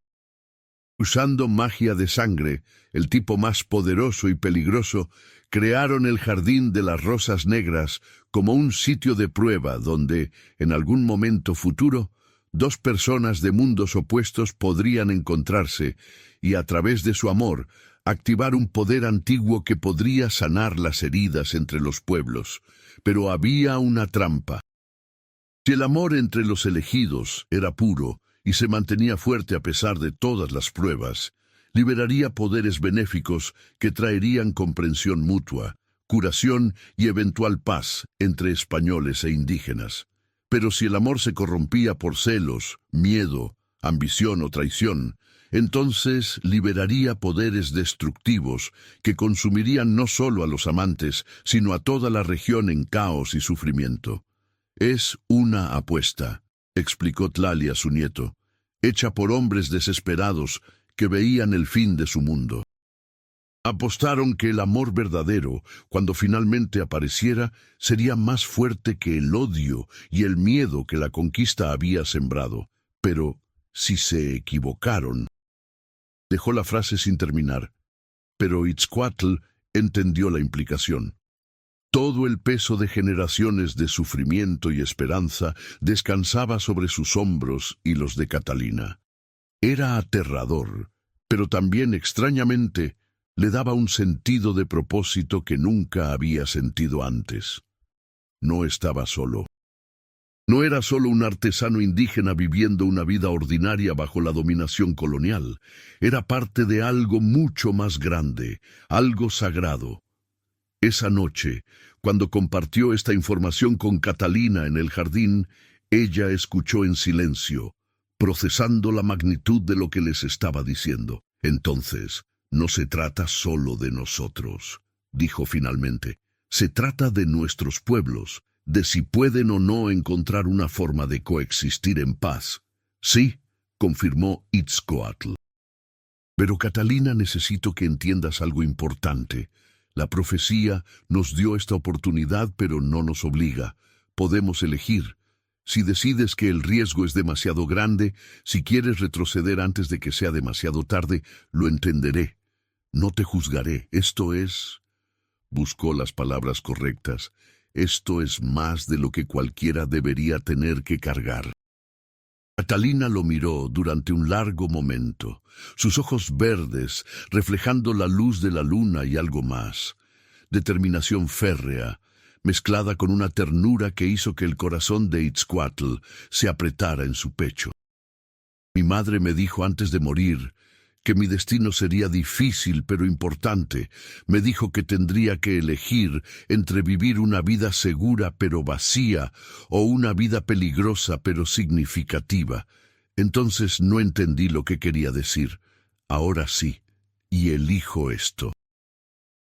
Usando magia de sangre, el tipo más poderoso y peligroso, crearon el Jardín de las Rosas Negras como un sitio de prueba donde, en algún momento futuro, dos personas de mundos opuestos podrían encontrarse y, a través de su amor, activar un poder antiguo que podría sanar las heridas entre los pueblos. Pero había una trampa. Si el amor entre los elegidos era puro y se mantenía fuerte a pesar de todas las pruebas, liberaría poderes benéficos que traerían comprensión mutua, curación y eventual paz entre españoles e indígenas. Pero si el amor se corrompía por celos, miedo, ambición o traición, entonces liberaría poderes destructivos que consumirían no solo a los amantes, sino a toda la región en caos y sufrimiento. Es una apuesta, explicó Tlali a su nieto, hecha por hombres desesperados que veían el fin de su mundo. Apostaron que el amor verdadero, cuando finalmente apareciera, sería más fuerte que el odio y el miedo que la conquista había sembrado. Pero, si se equivocaron, dejó la frase sin terminar. Pero Itzcoatl entendió la implicación. Todo el peso de generaciones de sufrimiento y esperanza descansaba sobre sus hombros y los de Catalina. Era aterrador, pero también extrañamente le daba un sentido de propósito que nunca había sentido antes. No estaba solo. No era solo un artesano indígena viviendo una vida ordinaria bajo la dominación colonial. Era parte de algo mucho más grande, algo sagrado. Esa noche, cuando compartió esta información con Catalina en el jardín, ella escuchó en silencio, procesando la magnitud de lo que les estaba diciendo. Entonces, no se trata solo de nosotros, dijo finalmente. Se trata de nuestros pueblos, de si pueden o no encontrar una forma de coexistir en paz. Sí, confirmó Itzcoatl. Pero Catalina, necesito que entiendas algo importante. La profecía nos dio esta oportunidad, pero no nos obliga. Podemos elegir. Si decides que el riesgo es demasiado grande, si quieres retroceder antes de que sea demasiado tarde, lo entenderé. No te juzgaré. Esto es... Buscó las palabras correctas. Esto es más de lo que cualquiera debería tener que cargar. Catalina lo miró durante un largo momento, sus ojos verdes reflejando la luz de la luna y algo más. Determinación férrea, mezclada con una ternura que hizo que el corazón de Itzcoatl se apretara en su pecho. Mi madre me dijo antes de morir que mi destino sería difícil pero importante. Me dijo que tendría que elegir entre vivir una vida segura pero vacía o una vida peligrosa pero significativa. Entonces no entendí lo que quería decir. Ahora sí, y elijo esto.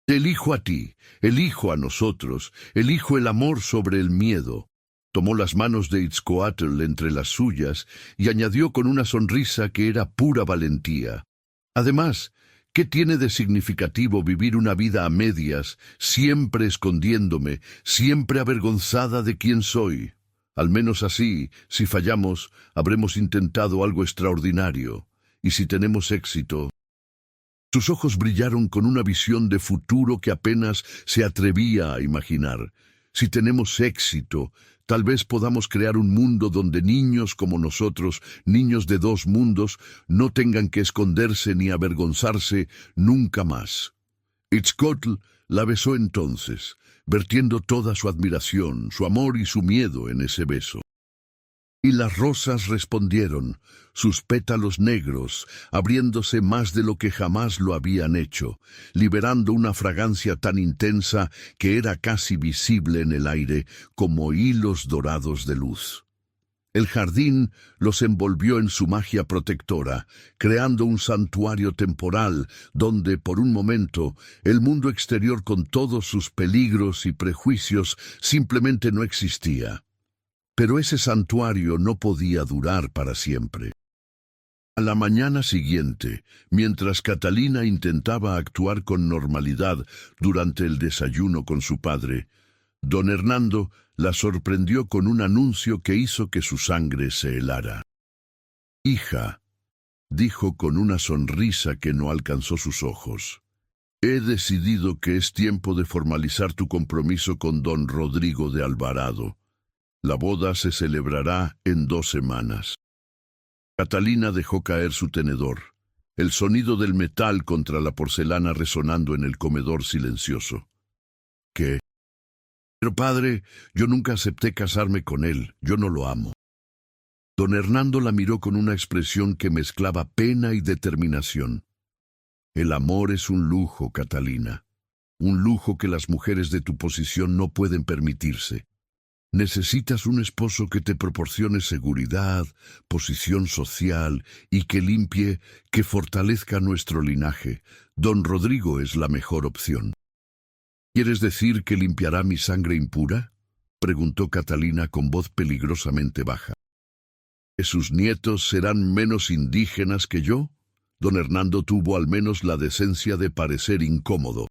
Elijo a ti, elijo a nosotros, elijo el amor sobre el miedo. Tomó las manos de Itzcoatl entre las suyas y añadió con una sonrisa que era pura valentía. Además, ¿qué tiene de significativo vivir una vida a medias, siempre escondiéndome, siempre avergonzada de quién soy? Al menos así, si fallamos, habremos intentado algo extraordinario. Y si tenemos éxito... Sus ojos brillaron con una visión de futuro que apenas se atrevía a imaginar. Si tenemos éxito, tal vez podamos crear un mundo donde niños como nosotros, niños de dos mundos, no tengan que esconderse ni avergonzarse nunca más. Itzcoatl la besó entonces, vertiendo toda su admiración, su amor y su miedo en ese beso. Y las rosas respondieron, sus pétalos negros, abriéndose más de lo que jamás lo habían hecho, liberando una fragancia tan intensa que era casi visible en el aire como hilos dorados de luz. El jardín los envolvió en su magia protectora, creando un santuario temporal donde, por un momento, el mundo exterior con todos sus peligros y prejuicios simplemente no existía. Pero ese santuario no podía durar para siempre. A la mañana siguiente, mientras Catalina intentaba actuar con normalidad durante el desayuno con su padre, don Hernando la sorprendió con un anuncio que hizo que su sangre se helara. «Hija», dijo con una sonrisa que no alcanzó sus ojos, «he decidido que es tiempo de formalizar tu compromiso con don Rodrigo de Alvarado. La boda se celebrará en 2 semanas». Catalina dejó caer su tenedor, el sonido del metal contra la porcelana resonando en el comedor silencioso. «¿Qué? Pero padre, yo nunca acepté casarme con él, yo no lo amo». Don Hernando la miró con una expresión que mezclaba pena y determinación. «El amor es un lujo, Catalina, un lujo que las mujeres de tu posición no pueden permitirse. Necesitas un esposo que te proporcione seguridad, posición social y que limpie, que fortalezca nuestro linaje. Don Rodrigo es la mejor opción». «¿Quieres decir que limpiará mi sangre impura?», preguntó Catalina con voz peligrosamente baja. «¿Que sus nietos serán menos indígenas que yo?», Don Hernando tuvo al menos la decencia de parecer incómodo.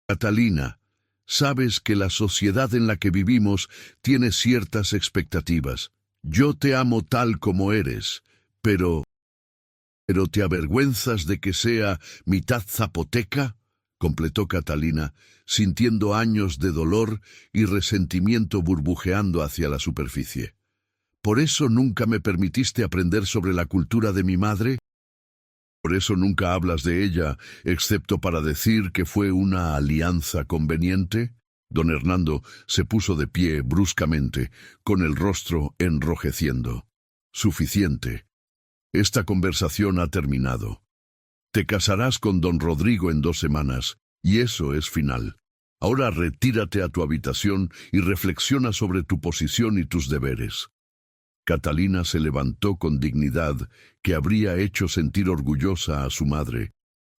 Catalina, sabes que la sociedad en la que vivimos tiene ciertas expectativas. Yo te amo tal como eres, pero ¿te avergüenzas de que sea mitad zapoteca?, completó Catalina, sintiendo años de dolor y resentimiento burbujeando hacia la superficie. ¿Por eso nunca me permitiste aprender sobre la cultura de mi madre? ¿Por eso nunca hablas de ella, excepto para decir que fue una alianza conveniente? Don Hernando se puso de pie bruscamente, con el rostro enrojeciendo. Suficiente. Esta conversación ha terminado. Te casarás con don Rodrigo en 2 semanas, y eso es final. Ahora retírate a tu habitación y reflexiona sobre tu posición y tus deberes. Catalina se levantó con dignidad que habría hecho sentir orgullosa a su madre,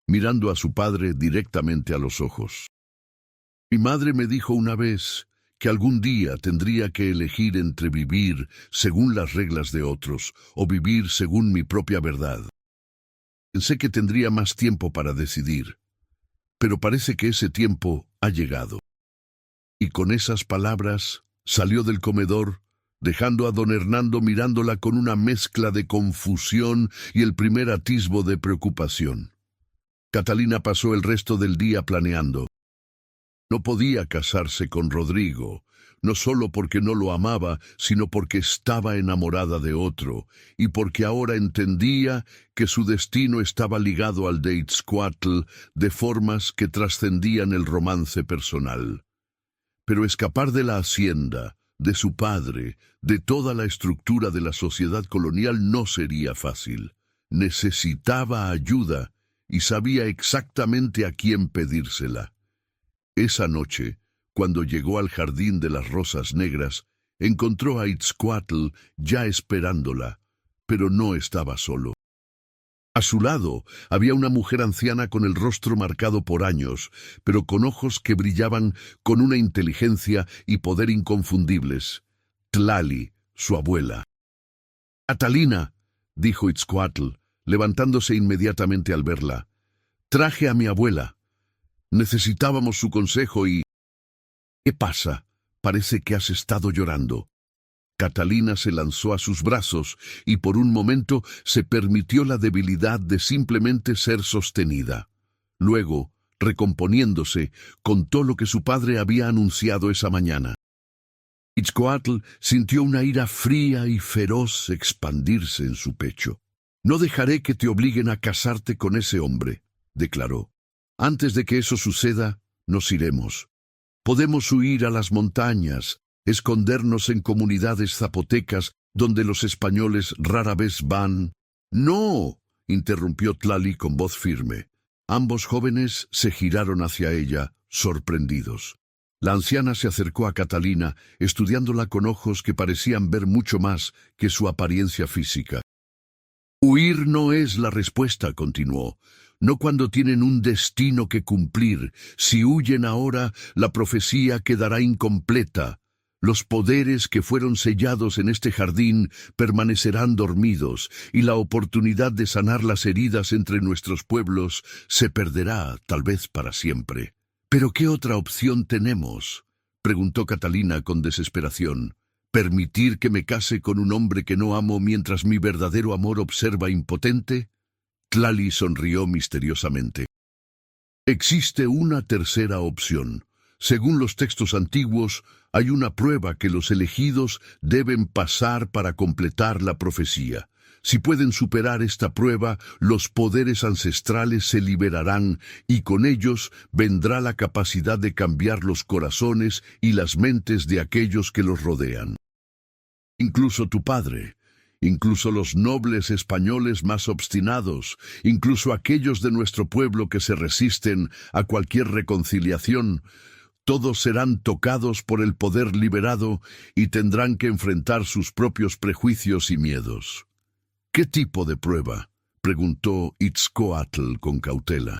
mirando a su padre directamente a los ojos. Mi madre me dijo una vez que algún día tendría que elegir entre vivir según las reglas de otros o vivir según mi propia verdad. Pensé que tendría más tiempo para decidir, pero parece que ese tiempo ha llegado. Y con esas palabras salió del comedor, dejando a don Hernando mirándola con una mezcla de confusión y el primer atisbo de preocupación. Catalina pasó el resto del día planeando. No podía casarse con Rodrigo, no solo porque no lo amaba, sino porque estaba enamorada de otro, y porque ahora entendía que su destino estaba ligado al de Itzcoatl de formas que trascendían el romance personal. Pero escapar de la hacienda, de su padre, de toda la estructura de la sociedad colonial no sería fácil. Necesitaba ayuda y sabía exactamente a quién pedírsela. Esa noche, cuando llegó al jardín de las rosas negras, encontró a Itzcoatl ya esperándola, pero no estaba solo. A su lado había una mujer anciana con el rostro marcado por años, pero con ojos que brillaban con una inteligencia y poder inconfundibles. Tlali, su abuela. «Catalina», dijo Itzcoatl, levantándose inmediatamente al verla. «Traje a mi abuela. Necesitábamos su consejo y...» «¿Qué pasa? Parece que has estado llorando». Catalina se lanzó a sus brazos y por un momento se permitió la debilidad de simplemente ser sostenida. Luego, recomponiéndose, contó lo que su padre había anunciado esa mañana. Itzcoatl sintió una ira fría y feroz expandirse en su pecho. «No dejaré que te obliguen a casarte con ese hombre», declaró. «Antes de que eso suceda, nos iremos. Podemos huir a las montañas, escondernos en comunidades zapotecas donde los españoles rara vez van». «No», interrumpió Tlali con voz firme. Ambos jóvenes se giraron hacia ella, sorprendidos. La anciana se acercó a Catalina, estudiándola con ojos que parecían ver mucho más que su apariencia física. «Huir no es la respuesta», continuó. «No cuando tienen un destino que cumplir. Si huyen ahora, la profecía quedará incompleta. Los poderes que fueron sellados en este jardín permanecerán dormidos, y la oportunidad de sanar las heridas entre nuestros pueblos se perderá, tal vez para siempre». «¿Pero qué otra opción tenemos?», preguntó Catalina con desesperación. «¿Permitir que me case con un hombre que no amo mientras mi verdadero amor observa impotente?». Tlali sonrió misteriosamente. «Existe una tercera opción. Según los textos antiguos, hay una prueba que los elegidos deben pasar para completar la profecía. Si pueden superar esta prueba, los poderes ancestrales se liberarán y con ellos vendrá la capacidad de cambiar los corazones y las mentes de aquellos que los rodean. Incluso tu padre, incluso los nobles españoles más obstinados, incluso aquellos de nuestro pueblo que se resisten a cualquier reconciliación, todos serán tocados por el poder liberado y tendrán que enfrentar sus propios prejuicios y miedos». «¿Qué tipo de prueba?», preguntó Itzcoatl con cautela.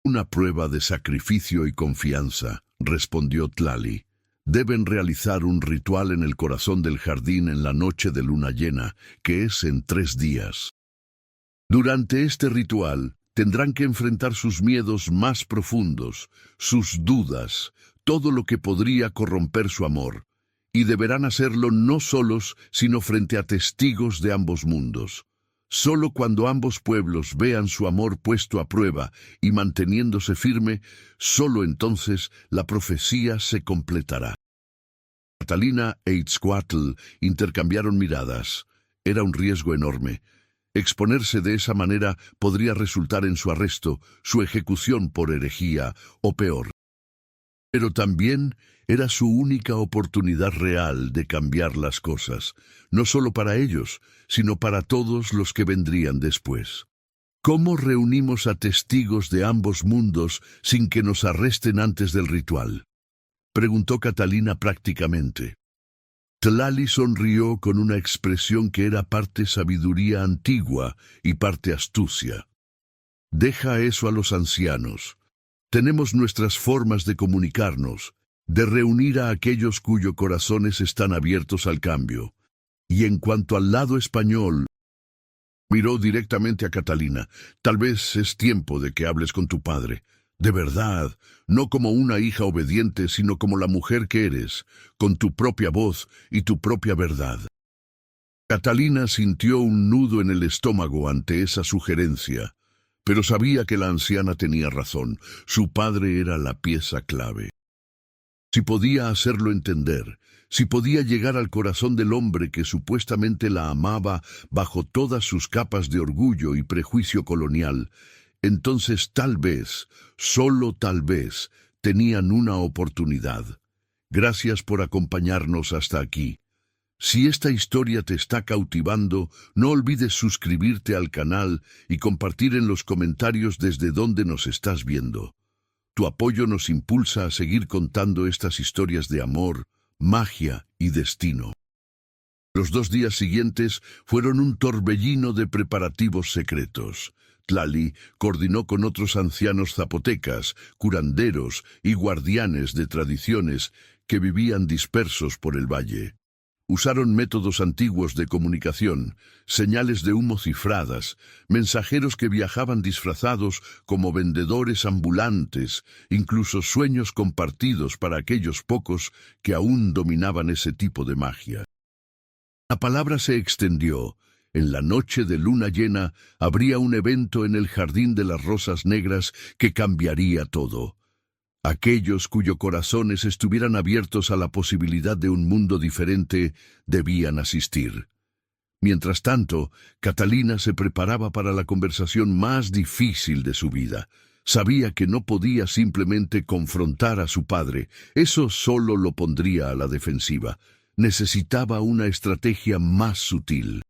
«Una prueba de sacrificio y confianza», respondió Tlali. «Deben realizar un ritual en el corazón del jardín en la noche de luna llena, que es en 3 días. Durante este ritual tendrán que enfrentar sus miedos más profundos, sus dudas, todo lo que podría corromper su amor, y deberán hacerlo no solos, sino frente a testigos de ambos mundos. Solo cuando ambos pueblos vean su amor puesto a prueba y manteniéndose firme, solo entonces la profecía se completará. Catalina e Itzcoatl intercambiaron miradas. Era un riesgo enorme. Exponerse de esa manera podría resultar en su arresto, su ejecución por herejía o peor. Pero también era su única oportunidad real de cambiar las cosas, no solo para ellos, sino para todos los que vendrían después. ¿Cómo reunimos a testigos de ambos mundos sin que nos arresten antes del ritual?, preguntó Catalina prácticamente. Tlali sonrió con una expresión que era parte sabiduría antigua y parte astucia. Deja eso a los ancianos. Tenemos nuestras formas de comunicarnos, de reunir a aquellos cuyos corazones están abiertos al cambio. Y en cuanto al lado español, miró directamente a Catalina. Tal vez es tiempo de que hables con tu padre. De verdad, no como una hija obediente, sino como la mujer que eres, con tu propia voz y tu propia verdad. Catalina sintió un nudo en el estómago ante esa sugerencia, pero sabía que la anciana tenía razón. Su padre era la pieza clave. Si podía hacerlo entender, si podía llegar al corazón del hombre que supuestamente la amaba bajo todas sus capas de orgullo y prejuicio colonial, entonces tal vez, solo tal vez, tenían una oportunidad. Gracias por acompañarnos hasta aquí. Si esta historia te está cautivando, no olvides suscribirte al canal y compartir en los comentarios desde donde nos estás viendo. Tu apoyo nos impulsa a seguir contando estas historias de amor, magia y destino. Los 2 días siguientes fueron un torbellino de preparativos secretos. Tlali coordinó con otros ancianos zapotecas, curanderos y guardianes de tradiciones que vivían dispersos por el valle. Usaron métodos antiguos de comunicación, señales de humo cifradas, mensajeros que viajaban disfrazados como vendedores ambulantes, incluso sueños compartidos para aquellos pocos que aún dominaban ese tipo de magia. La palabra se extendió. En la noche de luna llena habría un evento en el Jardín de las Rosas Negras que cambiaría todo. Aquellos cuyos corazones estuvieran abiertos a la posibilidad de un mundo diferente debían asistir. Mientras tanto, Catalina se preparaba para la conversación más difícil de su vida. Sabía que no podía simplemente confrontar a su padre. Eso solo lo pondría a la defensiva. Necesitaba una estrategia más sutil.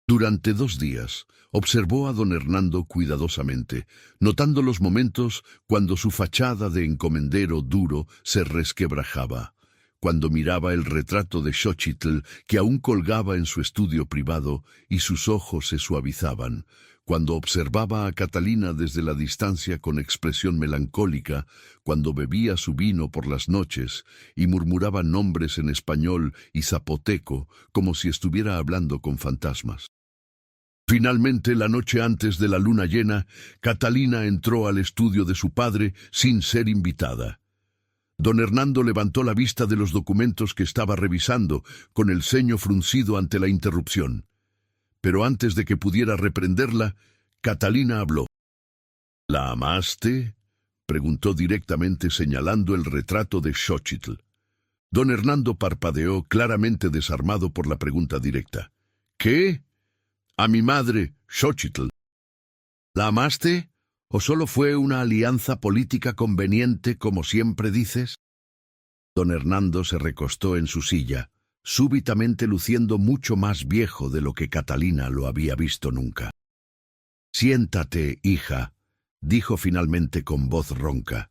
Durante 2 días, observó a don Hernando cuidadosamente, notando los momentos cuando su fachada de encomendero duro se resquebrajaba, cuando miraba el retrato de Xochitl que aún colgaba en su estudio privado y sus ojos se suavizaban, cuando observaba a Catalina desde la distancia con expresión melancólica, cuando bebía su vino por las noches y murmuraba nombres en español y zapoteco como si estuviera hablando con fantasmas. Finalmente, la noche antes de la luna llena, Catalina entró al estudio de su padre sin ser invitada. Don Hernando levantó la vista de los documentos que estaba revisando, con el ceño fruncido ante la interrupción. Pero antes de que pudiera reprenderla, Catalina habló. ¿La amaste?, preguntó directamente señalando el retrato de Xochitl. Don Hernando parpadeó, claramente desarmado por la pregunta directa. ¿Qué? A mi madre, Xochitl. ¿La amaste? ¿O solo fue una alianza política conveniente, como siempre dices? Don Hernando se recostó en su silla, súbitamente luciendo mucho más viejo de lo que Catalina lo había visto nunca. «Siéntate, hija», dijo finalmente con voz ronca.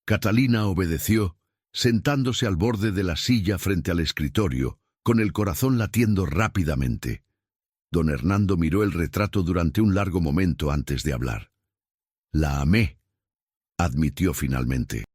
Catalina obedeció, sentándose al borde de la silla frente al escritorio, con el corazón latiendo rápidamente. Don Hernando miró el retrato durante un largo momento antes de hablar. «La amé», admitió finalmente.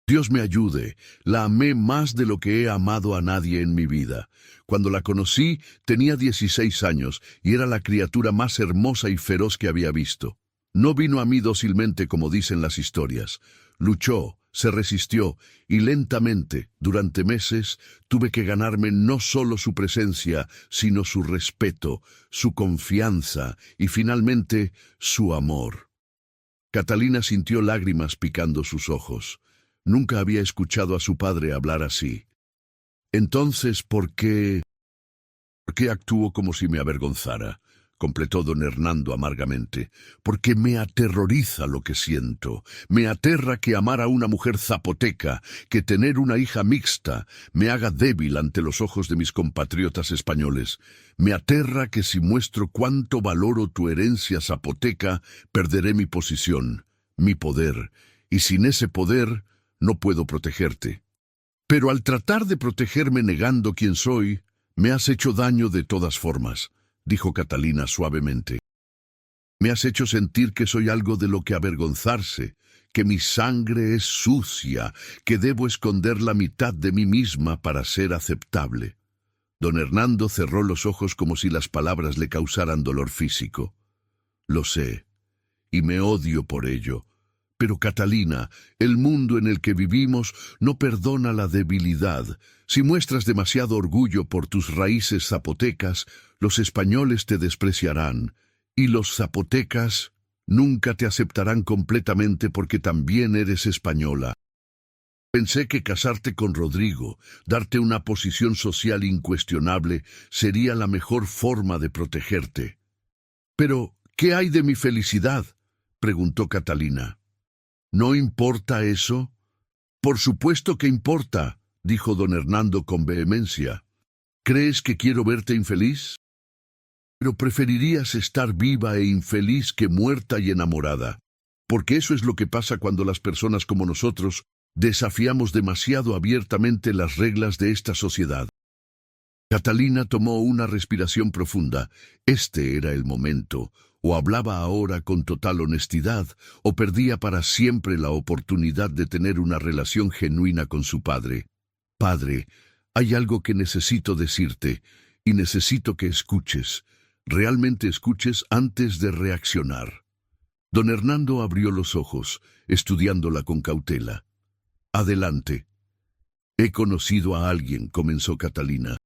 Dios me ayude, la amé más de lo que he amado a nadie en mi vida. Cuando la conocí, tenía 16 años y era la criatura más hermosa y feroz que había visto. No vino a mí dócilmente como dicen las historias. Luchó, se resistió y lentamente, durante meses, tuve que ganarme no solo su presencia, sino su respeto, su confianza y finalmente su amor. Catalina sintió lágrimas picando sus ojos. Nunca había escuchado a su padre hablar así. Entonces, ¿por qué actúo como si me avergonzara? Completó don Hernando amargamente. Porque me aterroriza lo que siento. Me aterra que amar a una mujer zapoteca, que tener una hija mixta, me haga débil ante los ojos de mis compatriotas españoles. Me aterra que si muestro cuánto valoro tu herencia zapoteca, perderé mi posición, mi poder, y sin ese poder no puedo protegerte. Pero al tratar de protegerme negando quién soy, me has hecho daño de todas formas, dijo Catalina suavemente. Me has hecho sentir que soy algo de lo que avergonzarse, que mi sangre es sucia, que debo esconder la mitad de mí misma para ser aceptable. Don Hernando cerró los ojos como si las palabras le causaran dolor físico. Lo sé, y me odio por ello. Pero Catalina, el mundo en el que vivimos no perdona la debilidad. Si muestras demasiado orgullo por tus raíces zapotecas, los españoles te despreciarán, y los zapotecas nunca te aceptarán completamente porque también eres española. Pensé que casarte con Rodrigo, darte una posición social incuestionable, sería la mejor forma de protegerte. «Pero, ¿qué hay de mi felicidad?», preguntó Catalina. «¿No importa eso?». «Por supuesto que importa», dijo don Hernando con vehemencia. «¿Crees que quiero verte infeliz? Pero preferirías estar viva e infeliz que muerta y enamorada, porque eso es lo que pasa cuando las personas como nosotros desafiamos demasiado abiertamente las reglas de esta sociedad». Catalina tomó una respiración profunda. Este era el momento. O hablaba ahora con total honestidad, o perdía para siempre la oportunidad de tener una relación genuina con su padre. «Padre, hay algo que necesito decirte, y necesito que escuches. Realmente escuches antes de reaccionar». Don Hernando abrió los ojos, estudiándola con cautela. «Adelante». «He conocido a alguien», comenzó Catalina.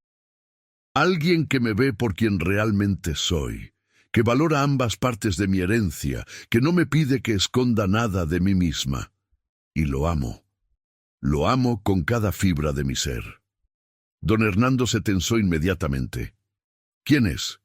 «Alguien que me ve por quien realmente soy, que valora ambas partes de mi herencia, que no me pide que esconda nada de mí misma. Y lo amo. Lo amo con cada fibra de mi ser». Don Hernando se tensó inmediatamente. «¿Quién es?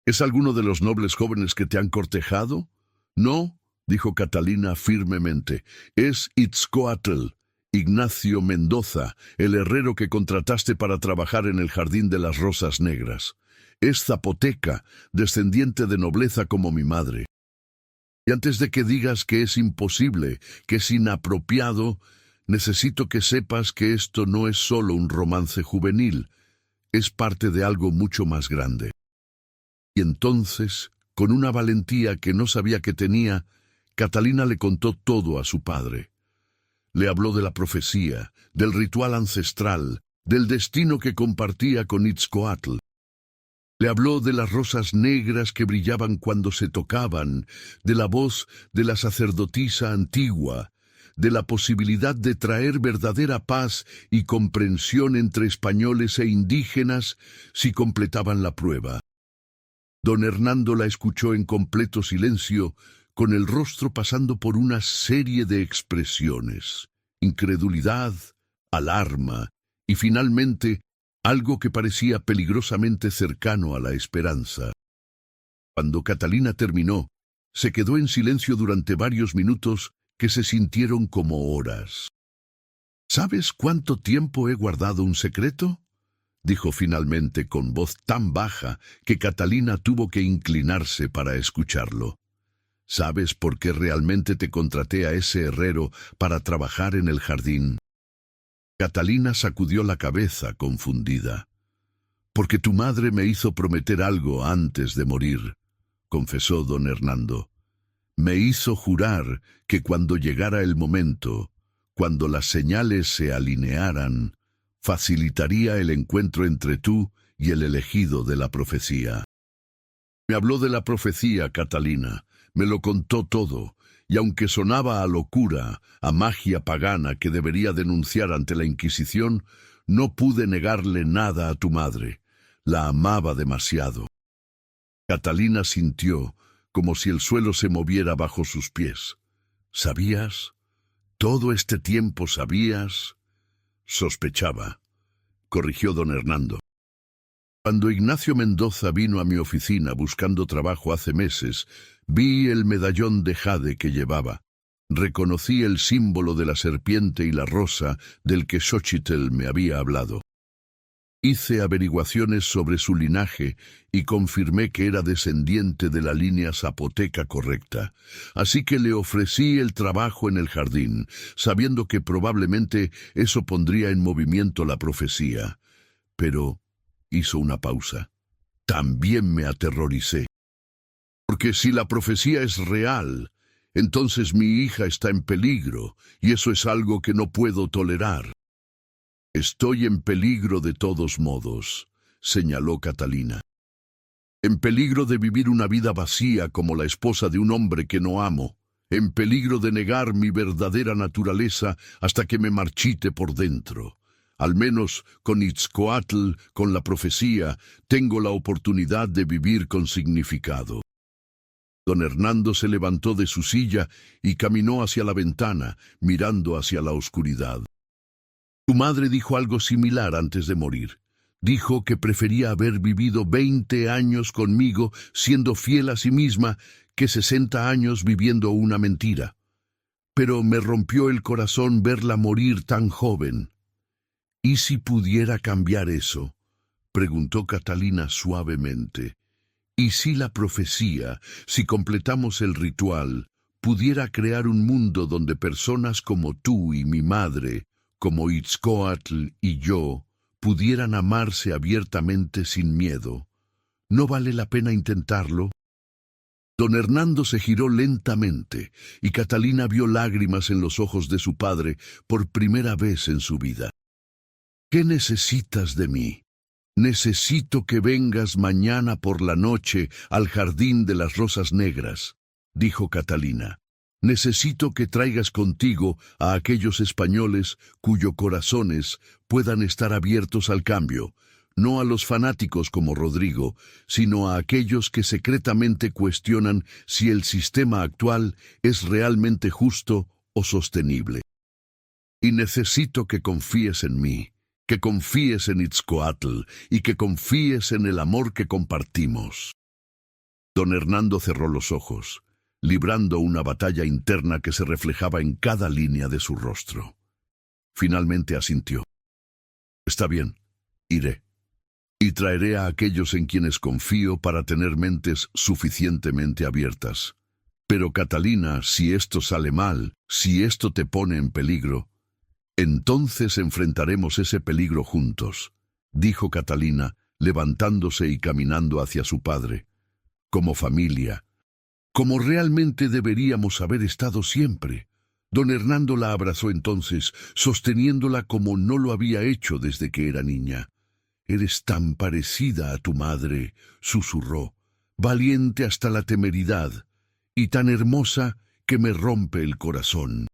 ¿Es alguno de los nobles jóvenes que te han cortejado?» «No», dijo Catalina firmemente. «Es Itzcoatl, Ignacio Mendoza, el herrero que contrataste para trabajar en el Jardín de las Rosas Negras. Es zapoteca, descendiente de nobleza como mi madre. Y antes de que digas que es imposible, que es inapropiado, necesito que sepas que esto no es solo un romance juvenil, es parte de algo mucho más grande». Y entonces, con una valentía que no sabía que tenía, Catalina le contó todo a su padre. Le habló de la profecía, del ritual ancestral, del destino que compartía con Itzcoatl. Le habló de las rosas negras que brillaban cuando se tocaban, de la voz de la sacerdotisa antigua, de la posibilidad de traer verdadera paz y comprensión entre españoles e indígenas si completaban la prueba. Don Hernando la escuchó en completo silencio, con el rostro pasando por una serie de expresiones: incredulidad, alarma y finalmente algo que parecía peligrosamente cercano a la esperanza. Cuando Catalina terminó, se quedó en silencio durante varios minutos que se sintieron como horas. «¿Sabes cuánto tiempo he guardado un secreto?», dijo finalmente con voz tan baja que Catalina tuvo que inclinarse para escucharlo. «¿Sabes por qué realmente te contraté a ese herrero para trabajar en el jardín?». Catalina sacudió la cabeza confundida. «Porque tu madre me hizo prometer algo antes de morir», confesó don Hernando. «Me hizo jurar que cuando llegara el momento, cuando las señales se alinearan, facilitaría el encuentro entre tú y el elegido de la profecía. Me habló de la profecía, Catalina, me lo contó todo, y aunque sonaba a locura, a magia pagana que debería denunciar ante la Inquisición, no pude negarle nada a tu madre. La amaba demasiado. Catalina sintió como si el suelo se moviera bajo sus pies. ¿Sabías? ¿Todo este tiempo sabías? Sospechaba, corrigió don Hernando. Cuando Ignacio Mendoza vino a mi oficina buscando trabajo hace meses, vi el medallón de jade que llevaba. Reconocí el símbolo de la serpiente y la rosa del que Xochitl me había hablado. Hice averiguaciones sobre su linaje y confirmé que era descendiente de la línea zapoteca correcta. Así que le ofrecí el trabajo en el jardín, sabiendo que probablemente eso pondría en movimiento la profecía. Pero hizo una pausa. También me aterroricé. Porque si la profecía es real, entonces mi hija está en peligro, y eso es algo que no puedo tolerar. Estoy en peligro de todos modos, señaló Catalina. En peligro de vivir una vida vacía como la esposa de un hombre que no amo. En peligro de negar mi verdadera naturaleza hasta que me marchite por dentro. Al menos con Itzcoatl, con la profecía, tengo la oportunidad de vivir con significado. Don Hernando se levantó de su silla y caminó hacia la ventana, mirando hacia la oscuridad. Tu madre dijo algo similar antes de morir. Dijo que prefería haber vivido 20 años conmigo siendo fiel a sí misma que 60 años viviendo una mentira. Pero me rompió el corazón verla morir tan joven. ¿Y si pudiera cambiar eso?, preguntó Catalina suavemente. ¿Y si la profecía, si completamos el ritual, pudiera crear un mundo donde personas como tú y mi madre, como Itzcoatl y yo, pudieran amarse abiertamente sin miedo? ¿No vale la pena intentarlo? Don Hernando se giró lentamente, y Catalina vio lágrimas en los ojos de su padre por primera vez en su vida. ¿Qué necesitas de mí? Necesito que vengas mañana por la noche al Jardín de las Rosas Negras, dijo Catalina. Necesito que traigas contigo a aquellos españoles cuyos corazones puedan estar abiertos al cambio, no a los fanáticos como Rodrigo, sino a aquellos que secretamente cuestionan si el sistema actual es realmente justo o sostenible. Y necesito que confíes en mí, que confíes en Itzcoatl y que confíes en el amor que compartimos. Don Hernando cerró los ojos, librando una batalla interna que se reflejaba en cada línea de su rostro. Finalmente asintió. Está bien, iré. Y traeré a aquellos en quienes confío para tener mentes suficientemente abiertas. Pero Catalina, si esto sale mal, si esto te pone en peligro, entonces enfrentaremos ese peligro juntos, dijo Catalina, levantándose y caminando hacia su padre. Como familia, como realmente deberíamos haber estado siempre. Don Hernando la abrazó entonces, sosteniéndola como no lo había hecho desde que era niña. Eres tan parecida a tu madre, susurró, valiente hasta la temeridad, y tan hermosa que me rompe el corazón.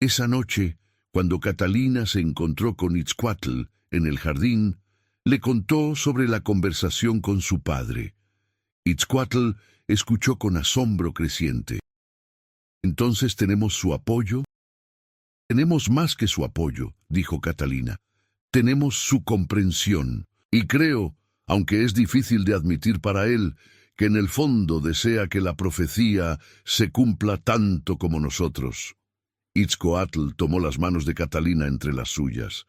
Esa noche, cuando Catalina se encontró con Itzcoatl en el jardín, le contó sobre la conversación con su padre. Itzcoatl escuchó con asombro creciente. ¿Entonces tenemos su apoyo? Tenemos más que su apoyo, dijo Catalina. Tenemos su comprensión, y creo, aunque es difícil de admitir para él, que en el fondo desea que la profecía se cumpla tanto como nosotros. Itzcoatl tomó las manos de Catalina entre las suyas.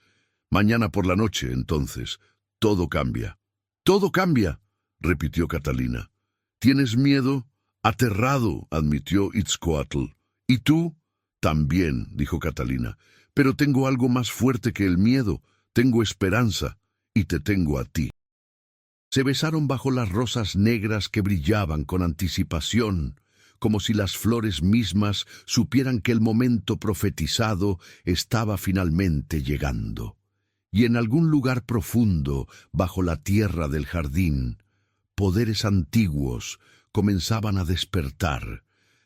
Mañana por la noche, entonces, todo cambia. ¡Todo cambia!, repitió Catalina. ¿Tienes miedo? Aterrado, admitió Itzcoatl. ¿Y tú? También, dijo Catalina. Pero tengo algo más fuerte que el miedo. Tengo esperanza, y te tengo a ti. Se besaron bajo las rosas negras que brillaban con anticipación, como si las flores mismas supieran que el momento profetizado estaba finalmente llegando. Y en algún lugar profundo, bajo la tierra del jardín, poderes antiguos comenzaban a despertar,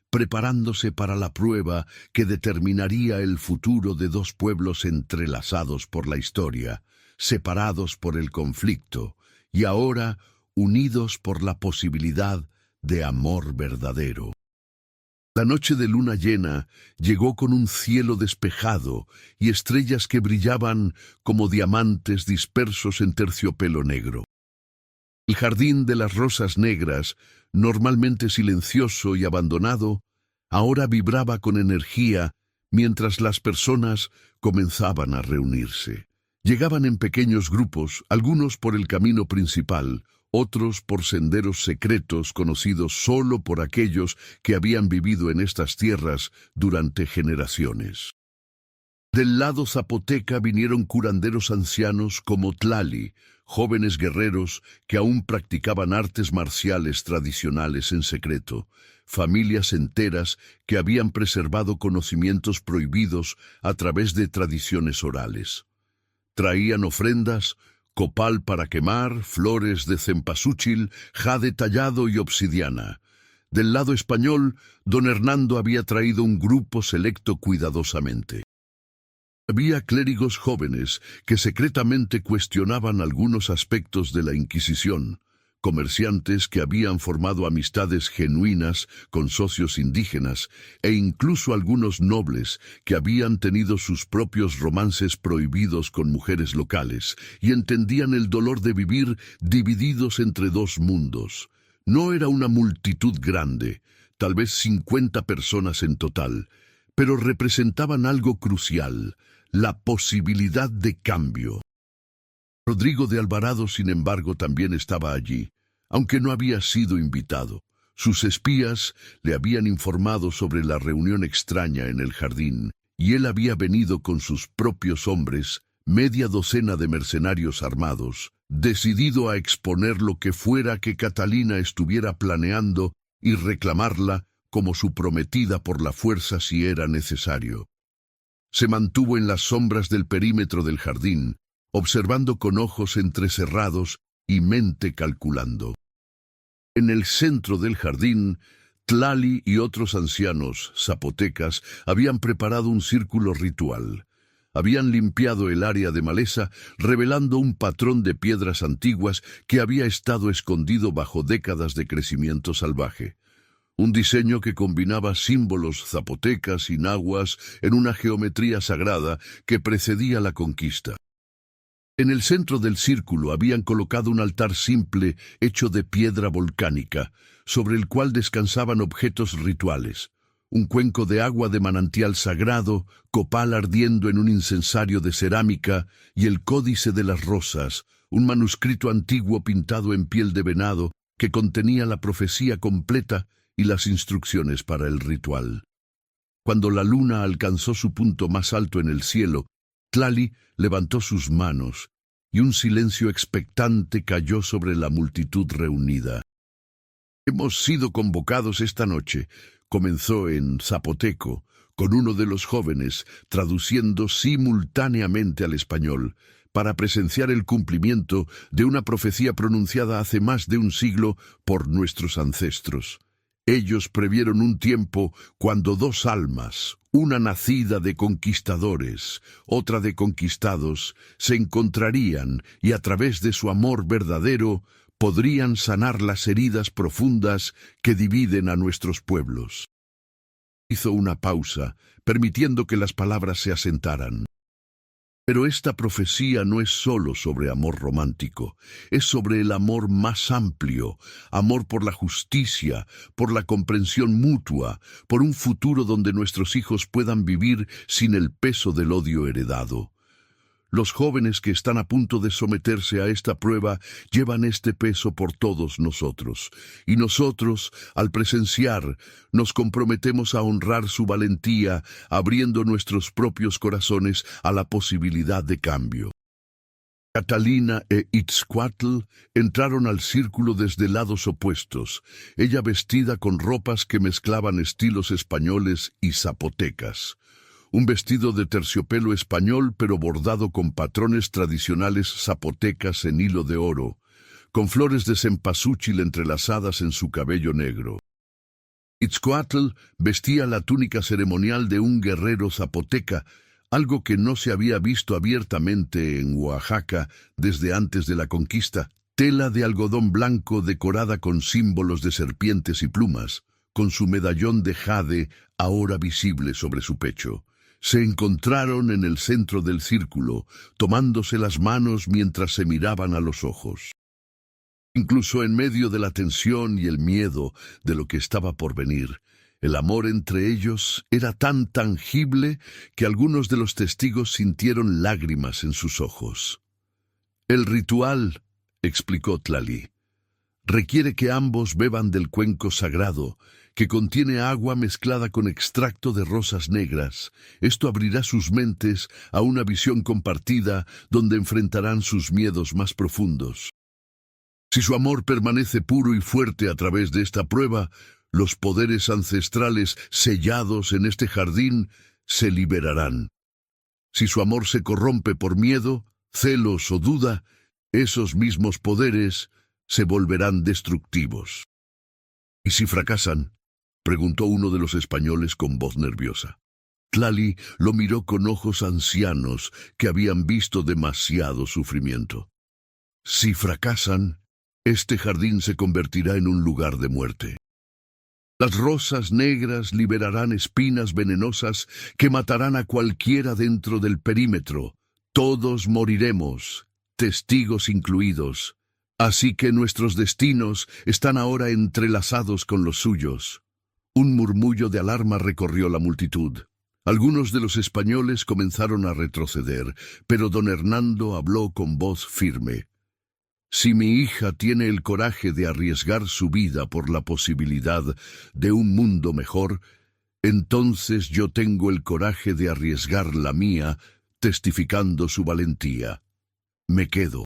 preparándose para la prueba que determinaría el futuro de dos pueblos entrelazados por la historia, separados por el conflicto, y ahora unidos por la posibilidad de amor verdadero. La noche de luna llena llegó con un cielo despejado y estrellas que brillaban como diamantes dispersos en terciopelo negro. El jardín de las rosas negras, normalmente silencioso y abandonado, ahora vibraba con energía mientras las personas comenzaban a reunirse. Llegaban en pequeños grupos, algunos por el camino principal, otros por senderos secretos conocidos solo por aquellos que habían vivido en estas tierras durante generaciones. Del lado zapoteca vinieron curanderos ancianos como Tlali, jóvenes guerreros que aún practicaban artes marciales tradicionales en secreto, familias enteras que habían preservado conocimientos prohibidos a través de tradiciones orales. Traían ofrendas, copal para quemar, flores de cempasúchil, jade tallado y obsidiana. Del lado español, don Hernando había traído un grupo selecto cuidadosamente. Había clérigos jóvenes que secretamente cuestionaban algunos aspectos de la Inquisición, comerciantes que habían formado amistades genuinas con socios indígenas e incluso algunos nobles que habían tenido sus propios romances prohibidos con mujeres locales y entendían el dolor de vivir divididos entre dos mundos. No era una multitud grande, tal vez 50 personas en total, pero representaban algo crucial: la posibilidad de cambio. Rodrigo de Alvarado, sin embargo, también estaba allí, aunque no había sido invitado. Sus espías le habían informado sobre la reunión extraña en el jardín, y él había venido con sus propios hombres, media docena de mercenarios armados, decidido a exponer lo que fuera que Catalina estuviera planeando y reclamarla como su prometida por la fuerza si era necesario. Se mantuvo en las sombras del perímetro del jardín, observando con ojos entrecerrados y mente calculando. En el centro del jardín, Tlali y otros ancianos zapotecas habían preparado un círculo ritual. Habían limpiado el área de maleza, revelando un patrón de piedras antiguas que había estado escondido bajo décadas de crecimiento salvaje. Un diseño que combinaba símbolos zapotecas y nahuas en una geometría sagrada que precedía la conquista. En el centro del círculo habían colocado un altar simple hecho de piedra volcánica, sobre el cual descansaban objetos rituales: un cuenco de agua de manantial sagrado, copal ardiendo en un incensario de cerámica y el Códice de las Rosas, un manuscrito antiguo pintado en piel de venado que contenía la profecía completa y las instrucciones para el ritual. Cuando la luna alcanzó su punto más alto en el cielo, Tlali levantó sus manos, y un silencio expectante cayó sobre la multitud reunida. «Hemos sido convocados esta noche», comenzó en zapoteco, con uno de los jóvenes traduciendo simultáneamente al español, para presenciar el cumplimiento de una profecía pronunciada hace más de un siglo por nuestros ancestros. Ellos previeron un tiempo cuando dos almas, una nacida de conquistadores, otra de conquistados, se encontrarían y a través de su amor verdadero podrían sanar las heridas profundas que dividen a nuestros pueblos. Hizo una pausa, permitiendo que las palabras se asentaran. Pero esta profecía no es solo sobre amor romántico, es sobre el amor más amplio, amor por la justicia, por la comprensión mutua, por un futuro donde nuestros hijos puedan vivir sin el peso del odio heredado. Los jóvenes que están a punto de someterse a esta prueba llevan este peso por todos nosotros, y nosotros, al presenciar, nos comprometemos a honrar su valentía, abriendo nuestros propios corazones a la posibilidad de cambio. Catalina e Itzcuatl entraron al círculo desde lados opuestos, ella vestida con ropas que mezclaban estilos españoles y zapotecas. Un vestido de terciopelo español pero bordado con patrones tradicionales zapotecas en hilo de oro, con flores de cempasúchil entrelazadas en su cabello negro. Itzcuatl vestía la túnica ceremonial de un guerrero zapoteca, algo que no se había visto abiertamente en Oaxaca desde antes de la conquista, tela de algodón blanco decorada con símbolos de serpientes y plumas, con su medallón de jade ahora visible sobre su pecho. Se encontraron en el centro del círculo, tomándose las manos mientras se miraban a los ojos. Incluso en medio de la tensión y el miedo de lo que estaba por venir, el amor entre ellos era tan tangible que algunos de los testigos sintieron lágrimas en sus ojos. El ritual, explicó Tlali, requiere que ambos beban del cuenco sagrado, que contiene agua mezclada con extracto de rosas negras. Esto abrirá sus mentes a una visión compartida donde enfrentarán sus miedos más profundos. Si su amor permanece puro y fuerte a través de esta prueba, los poderes ancestrales sellados en este jardín se liberarán. Si su amor se corrompe por miedo, celos o duda, esos mismos poderes se volverán destructivos. ¿Y si fracasan?, preguntó uno de los españoles con voz nerviosa. Tlali lo miró con ojos ancianos que habían visto demasiado sufrimiento. Si fracasan, este jardín se convertirá en un lugar de muerte. Las rosas negras liberarán espinas venenosas que matarán a cualquiera dentro del perímetro. Todos moriremos, testigos incluidos. Así que nuestros destinos están ahora entrelazados con los suyos. Un murmullo de alarma recorrió la multitud. Algunos de los españoles comenzaron a retroceder, pero don Hernando habló con voz firme. Si mi hija tiene el coraje de arriesgar su vida por la posibilidad de un mundo mejor, entonces yo tengo el coraje de arriesgar la mía, testificando su valentía. Me quedo.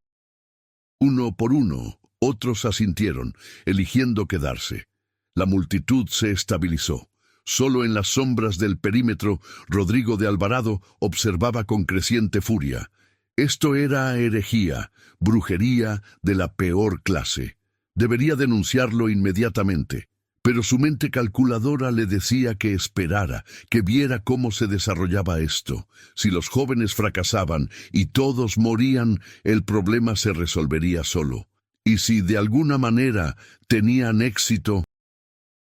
Uno por uno, otros asintieron, eligiendo quedarse. La multitud se estabilizó. Solo en las sombras del perímetro, Rodrigo de Alvarado observaba con creciente furia. Esto era herejía, brujería de la peor clase. Debería denunciarlo inmediatamente, pero su mente calculadora le decía que esperara, que viera cómo se desarrollaba esto. Si los jóvenes fracasaban y todos morían, el problema se resolvería solo. Y si de alguna manera tenían éxito,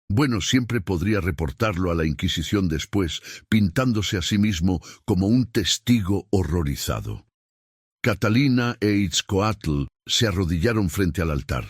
bueno, siempre podría reportarlo a la Inquisición después, pintándose a sí mismo como un testigo horrorizado. Catalina e Itzcoatl se arrodillaron frente al altar.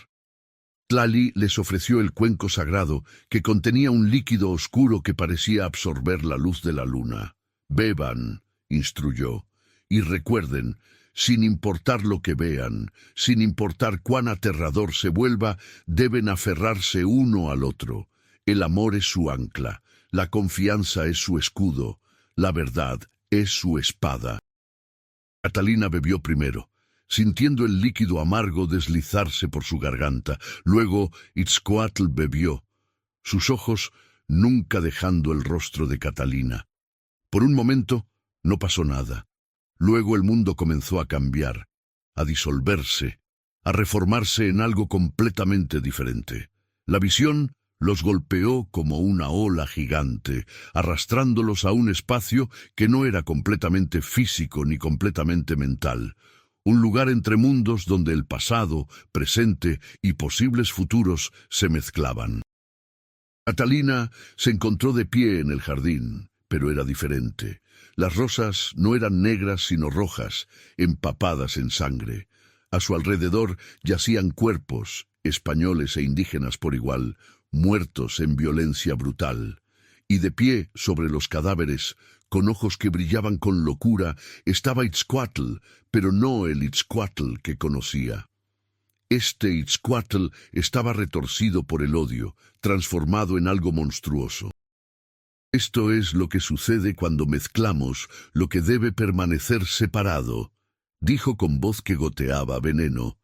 Tlali les ofreció el cuenco sagrado, que contenía un líquido oscuro que parecía absorber la luz de la luna. «Beban», instruyó, «y recuerden, sin importar lo que vean, sin importar cuán aterrador se vuelva, deben aferrarse uno al otro. El amor es su ancla, la confianza es su escudo, la verdad es su espada». Catalina bebió primero, sintiendo el líquido amargo deslizarse por su garganta. Luego Itzcoatl bebió, sus ojos nunca dejando el rostro de Catalina. Por un momento no pasó nada. Luego el mundo comenzó a cambiar, a disolverse, a reformarse en algo completamente diferente. La visión los golpeó como una ola gigante, arrastrándolos a un espacio que no era completamente físico ni completamente mental. Un lugar entre mundos donde el pasado, presente y posibles futuros se mezclaban. Catalina se encontró de pie en el jardín, pero era diferente. Las rosas no eran negras sino rojas, empapadas en sangre. A su alrededor yacían cuerpos, españoles e indígenas por igual, muertos en violencia brutal. Y de pie sobre los cadáveres, con ojos que brillaban con locura, estaba Itzcoatl, pero no el Itzcoatl que conocía. Este Itzcoatl estaba retorcido por el odio, transformado en algo monstruoso. Esto es lo que sucede cuando mezclamos lo que debe permanecer separado, dijo con voz que goteaba veneno.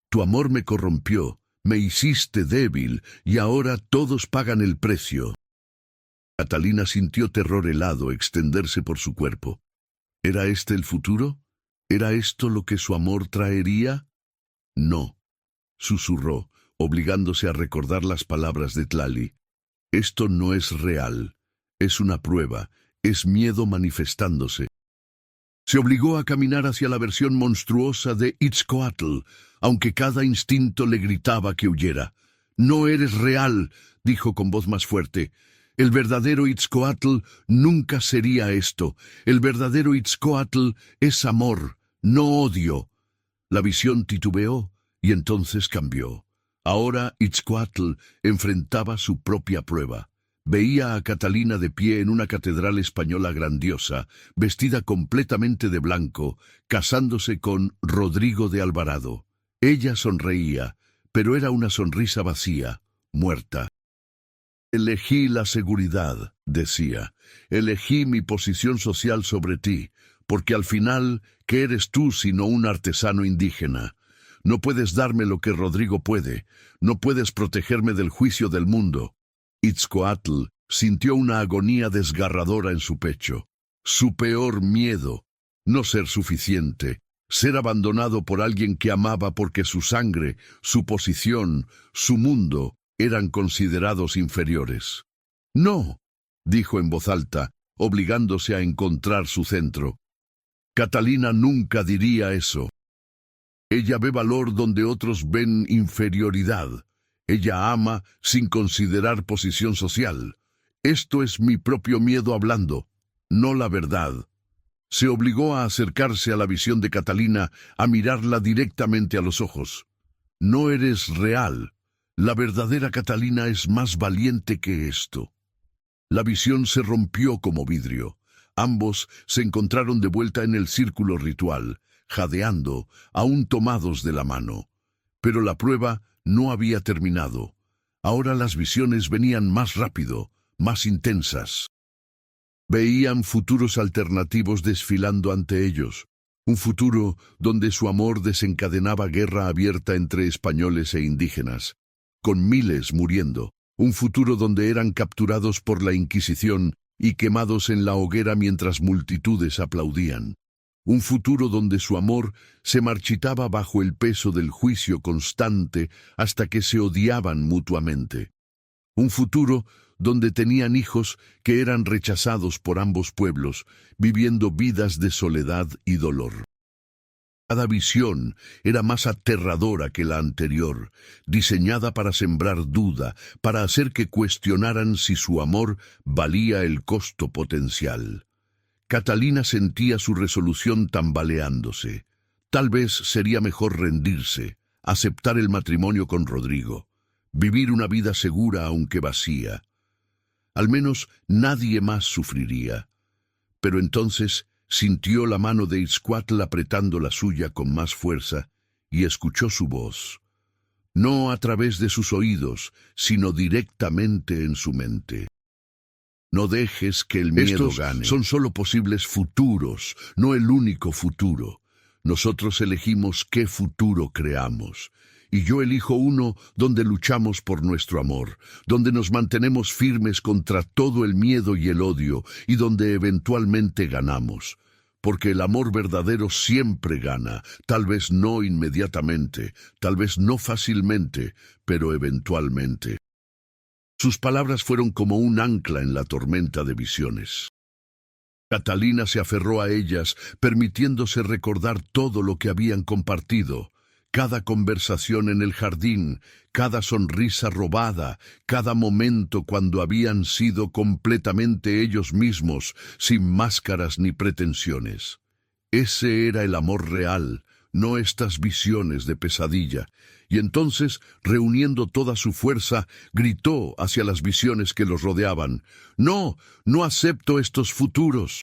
Tu amor me corrompió, me hiciste débil, y ahora todos pagan el precio. Catalina sintió terror helado extenderse por su cuerpo. ¿Era este el futuro? ¿Era esto lo que su amor traería? No, susurró, obligándose a recordar las palabras de Tlali. Esto no es real, es una prueba, es miedo manifestándose. Se obligó a caminar hacia la versión monstruosa de Itzcoatl, aunque cada instinto le gritaba que huyera. «No eres real», dijo con voz más fuerte. «El verdadero Itzcoatl nunca sería esto. El verdadero Itzcoatl es amor, no odio». La visión titubeó y entonces cambió. Ahora Itzcoatl enfrentaba su propia prueba. Veía a Catalina de pie en una catedral española grandiosa, vestida completamente de blanco, casándose con Rodrigo de Alvarado. Ella sonreía, pero era una sonrisa vacía, muerta. «Elegí la seguridad», decía. «Elegí mi posición social sobre ti, porque al final, ¿qué eres tú sino un artesano indígena? No puedes darme lo que Rodrigo puede, no puedes protegerme del juicio del mundo». Itzcoatl sintió una agonía desgarradora en su pecho. Su peor miedo, no ser suficiente, ser abandonado por alguien que amaba porque su sangre, su posición, su mundo eran considerados inferiores. «No», dijo en voz alta, obligándose a encontrar su centro. «Catalina nunca diría eso. Ella ve valor donde otros ven inferioridad. Ella ama sin considerar posición social. Esto es mi propio miedo hablando, no la verdad». Se obligó a acercarse a la visión de Catalina, a mirarla directamente a los ojos. «No eres real. La verdadera Catalina es más valiente que esto». La visión se rompió como vidrio. Ambos se encontraron de vuelta en el círculo ritual, jadeando, aún tomados de la mano. Pero la prueba no había terminado. Ahora las visiones venían más rápido, más intensas. Veían futuros alternativos desfilando ante ellos. Un futuro donde su amor desencadenaba guerra abierta entre españoles e indígenas, con miles muriendo. Un futuro donde eran capturados por la Inquisición y quemados en la hoguera mientras multitudes aplaudían. Un futuro donde su amor se marchitaba bajo el peso del juicio constante hasta que se odiaban mutuamente. Un futuro donde tenían hijos que eran rechazados por ambos pueblos, viviendo vidas de soledad y dolor. Cada visión era más aterradora que la anterior, diseñada para sembrar duda, para hacer que cuestionaran si su amor valía el costo potencial. Catalina sentía su resolución tambaleándose. Tal vez sería mejor rendirse, aceptar el matrimonio con Rodrigo, vivir una vida segura aunque vacía. Al menos nadie más sufriría. Pero entonces sintió la mano de Itzcoatl apretando la suya con más fuerza y escuchó su voz. No a través de sus oídos, sino directamente en su mente. No dejes que el miedo gane. Son solo posibles futuros, no el único futuro. Nosotros elegimos qué futuro creamos. Y yo elijo uno donde luchamos por nuestro amor, donde nos mantenemos firmes contra todo el miedo y el odio, y donde eventualmente ganamos. Porque el amor verdadero siempre gana, tal vez no inmediatamente, tal vez no fácilmente, pero eventualmente. Sus palabras fueron como un ancla en la tormenta de visiones. Catalina se aferró a ellas, permitiéndose recordar todo lo que habían compartido. Cada conversación en el jardín, cada sonrisa robada, cada momento cuando habían sido completamente ellos mismos, sin máscaras ni pretensiones. Ese era el amor real, no estas visiones de pesadilla. Y entonces, reuniendo toda su fuerza, gritó hacia las visiones que los rodeaban: «No, no acepto estos futuros.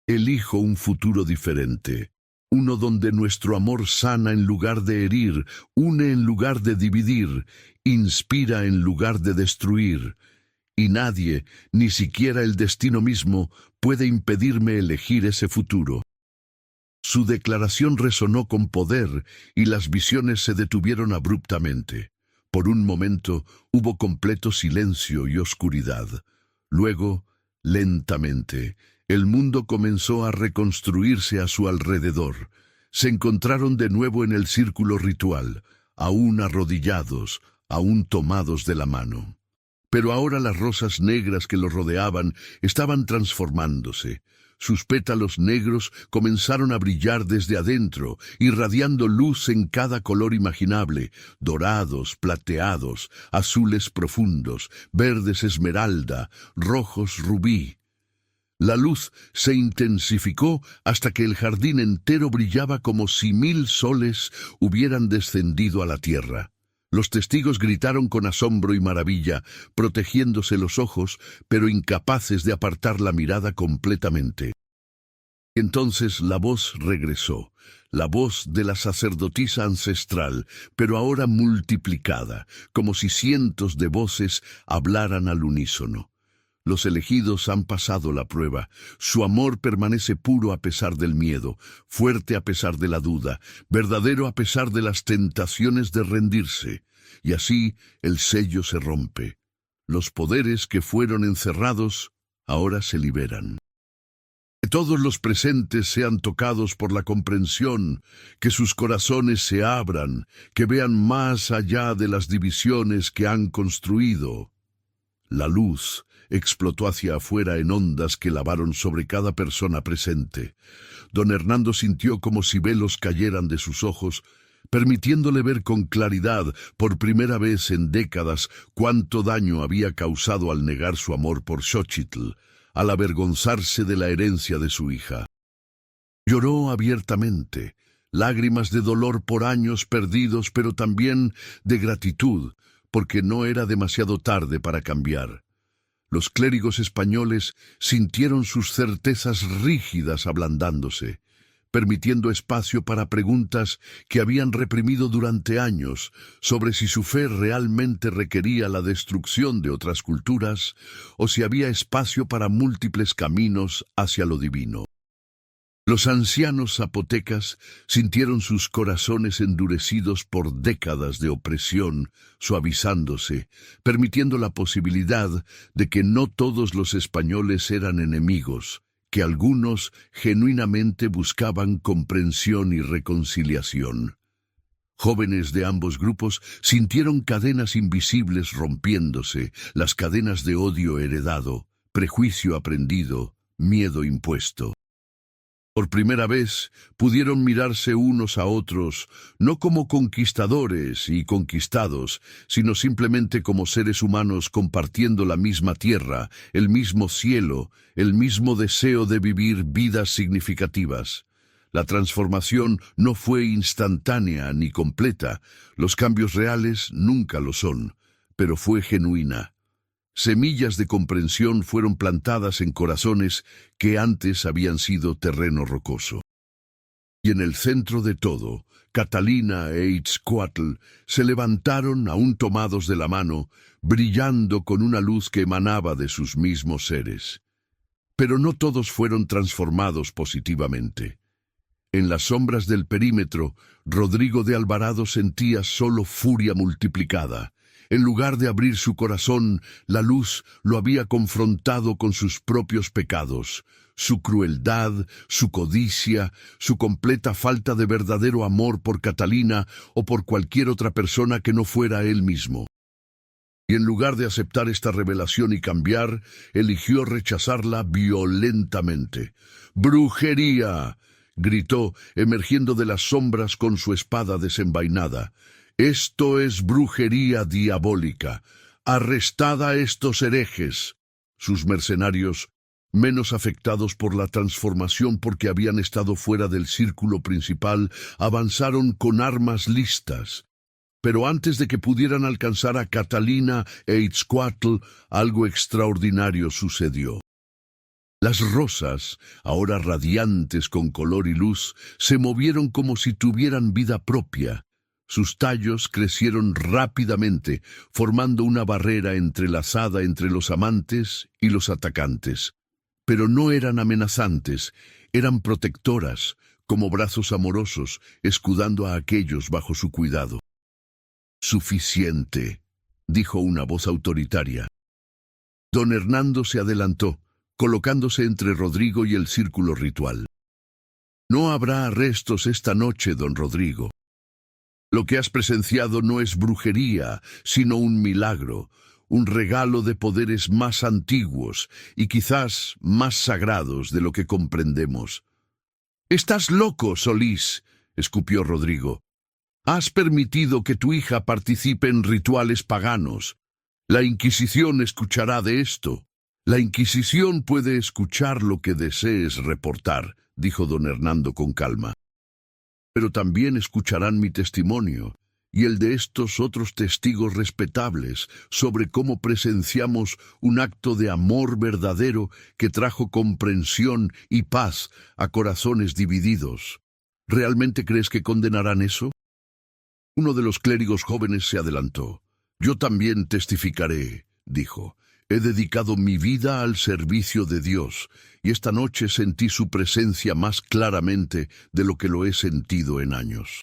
Elijo un futuro diferente. Uno donde nuestro amor sana en lugar de herir, une en lugar de dividir, inspira en lugar de destruir. Y nadie, ni siquiera el destino mismo, puede impedirme elegir ese futuro». Su declaración resonó con poder y las visiones se detuvieron abruptamente. Por un momento hubo completo silencio y oscuridad. Luego, lentamente, el mundo comenzó a reconstruirse a su alrededor. Se encontraron de nuevo en el círculo ritual, aún arrodillados, aún tomados de la mano. Pero ahora las rosas negras que los rodeaban estaban transformándose. Sus pétalos negros comenzaron a brillar desde adentro, irradiando luz en cada color imaginable: dorados, plateados, azules profundos, verdes esmeralda, rojos rubí. La luz se intensificó hasta que el jardín entero brillaba como si 1000 soles hubieran descendido a la tierra. Los testigos gritaron con asombro y maravilla, protegiéndose los ojos, pero incapaces de apartar la mirada completamente. Entonces la voz regresó, la voz de la sacerdotisa ancestral, pero ahora multiplicada, como si cientos de voces hablaran al unísono. Los elegidos han pasado la prueba. Su amor permanece puro a pesar del miedo, fuerte a pesar de la duda, verdadero a pesar de las tentaciones de rendirse. Y así el sello se rompe. Los poderes que fueron encerrados ahora se liberan. Que todos los presentes sean tocados por la comprensión, que sus corazones se abran, que vean más allá de las divisiones que han construido. La luz explotó hacia afuera en ondas que lavaron sobre cada persona presente. Don Hernando sintió como si velos cayeran de sus ojos, permitiéndole ver con claridad, por primera vez en décadas, cuánto daño había causado al negar su amor por Xóchitl, al avergonzarse de la herencia de su hija. Lloró abiertamente, lágrimas de dolor por años perdidos, pero también de gratitud, porque no era demasiado tarde para cambiar. Los clérigos españoles sintieron sus certezas rígidas ablandándose, permitiendo espacio para preguntas que habían reprimido durante años sobre si su fe realmente requería la destrucción de otras culturas o si había espacio para múltiples caminos hacia lo divino. Los ancianos zapotecas sintieron sus corazones endurecidos por décadas de opresión, suavizándose, permitiendo la posibilidad de que no todos los españoles eran enemigos, que algunos genuinamente buscaban comprensión y reconciliación. Jóvenes de ambos grupos sintieron cadenas invisibles rompiéndose, las cadenas de odio heredado, prejuicio aprendido, miedo impuesto. Por primera vez pudieron mirarse unos a otros, no como conquistadores y conquistados, sino simplemente como seres humanos compartiendo la misma tierra, el mismo cielo, el mismo deseo de vivir vidas significativas. La transformación no fue instantánea ni completa, los cambios reales nunca lo son, pero fue genuina. Semillas de comprensión fueron plantadas en corazones que antes habían sido terreno rocoso. Y en el centro de todo, Catalina e Itzcoatl se levantaron aún tomados de la mano, brillando con una luz que emanaba de sus mismos seres. Pero no todos fueron transformados positivamente. En las sombras del perímetro, Rodrigo de Alvarado sentía solo furia multiplicada. En lugar de abrir su corazón, la luz lo había confrontado con sus propios pecados, su crueldad, su codicia, su completa falta de verdadero amor por Catalina o por cualquier otra persona que no fuera él mismo. Y en lugar de aceptar esta revelación y cambiar, eligió rechazarla violentamente. ¡Brujería!, gritó, emergiendo de las sombras con su espada desenvainada. «Esto es brujería diabólica. Arrestad a estos herejes». Sus mercenarios, menos afectados por la transformación porque habían estado fuera del círculo principal, avanzaron con armas listas. Pero antes de que pudieran alcanzar a Catalina e Itzcoatl, algo extraordinario sucedió. Las rosas, ahora radiantes con color y luz, se movieron como si tuvieran vida propia. Sus tallos crecieron rápidamente, formando una barrera entrelazada entre los amantes y los atacantes. Pero no eran amenazantes, eran protectoras, como brazos amorosos, escudando a aquellos bajo su cuidado. «Suficiente», dijo una voz autoritaria. Don Hernando se adelantó, colocándose entre Rodrigo y el círculo ritual. «No habrá arrestos esta noche, don Rodrigo. Lo que has presenciado no es brujería, sino un milagro, un regalo de poderes más antiguos y quizás más sagrados de lo que comprendemos». «¡Estás loco, Solís!», escupió Rodrigo. «Has permitido que tu hija participe en rituales paganos. La Inquisición escuchará de esto». «La Inquisición puede escuchar lo que desees reportar», dijo don Hernando con calma. «Pero también escucharán mi testimonio y el de estos otros testigos respetables sobre cómo presenciamos un acto de amor verdadero que trajo comprensión y paz a corazones divididos. ¿Realmente crees que condenarán eso?». Uno de los clérigos jóvenes se adelantó. «Yo también testificaré», dijo. «He dedicado mi vida al servicio de Dios, y esta noche sentí su presencia más claramente de lo que lo he sentido en años.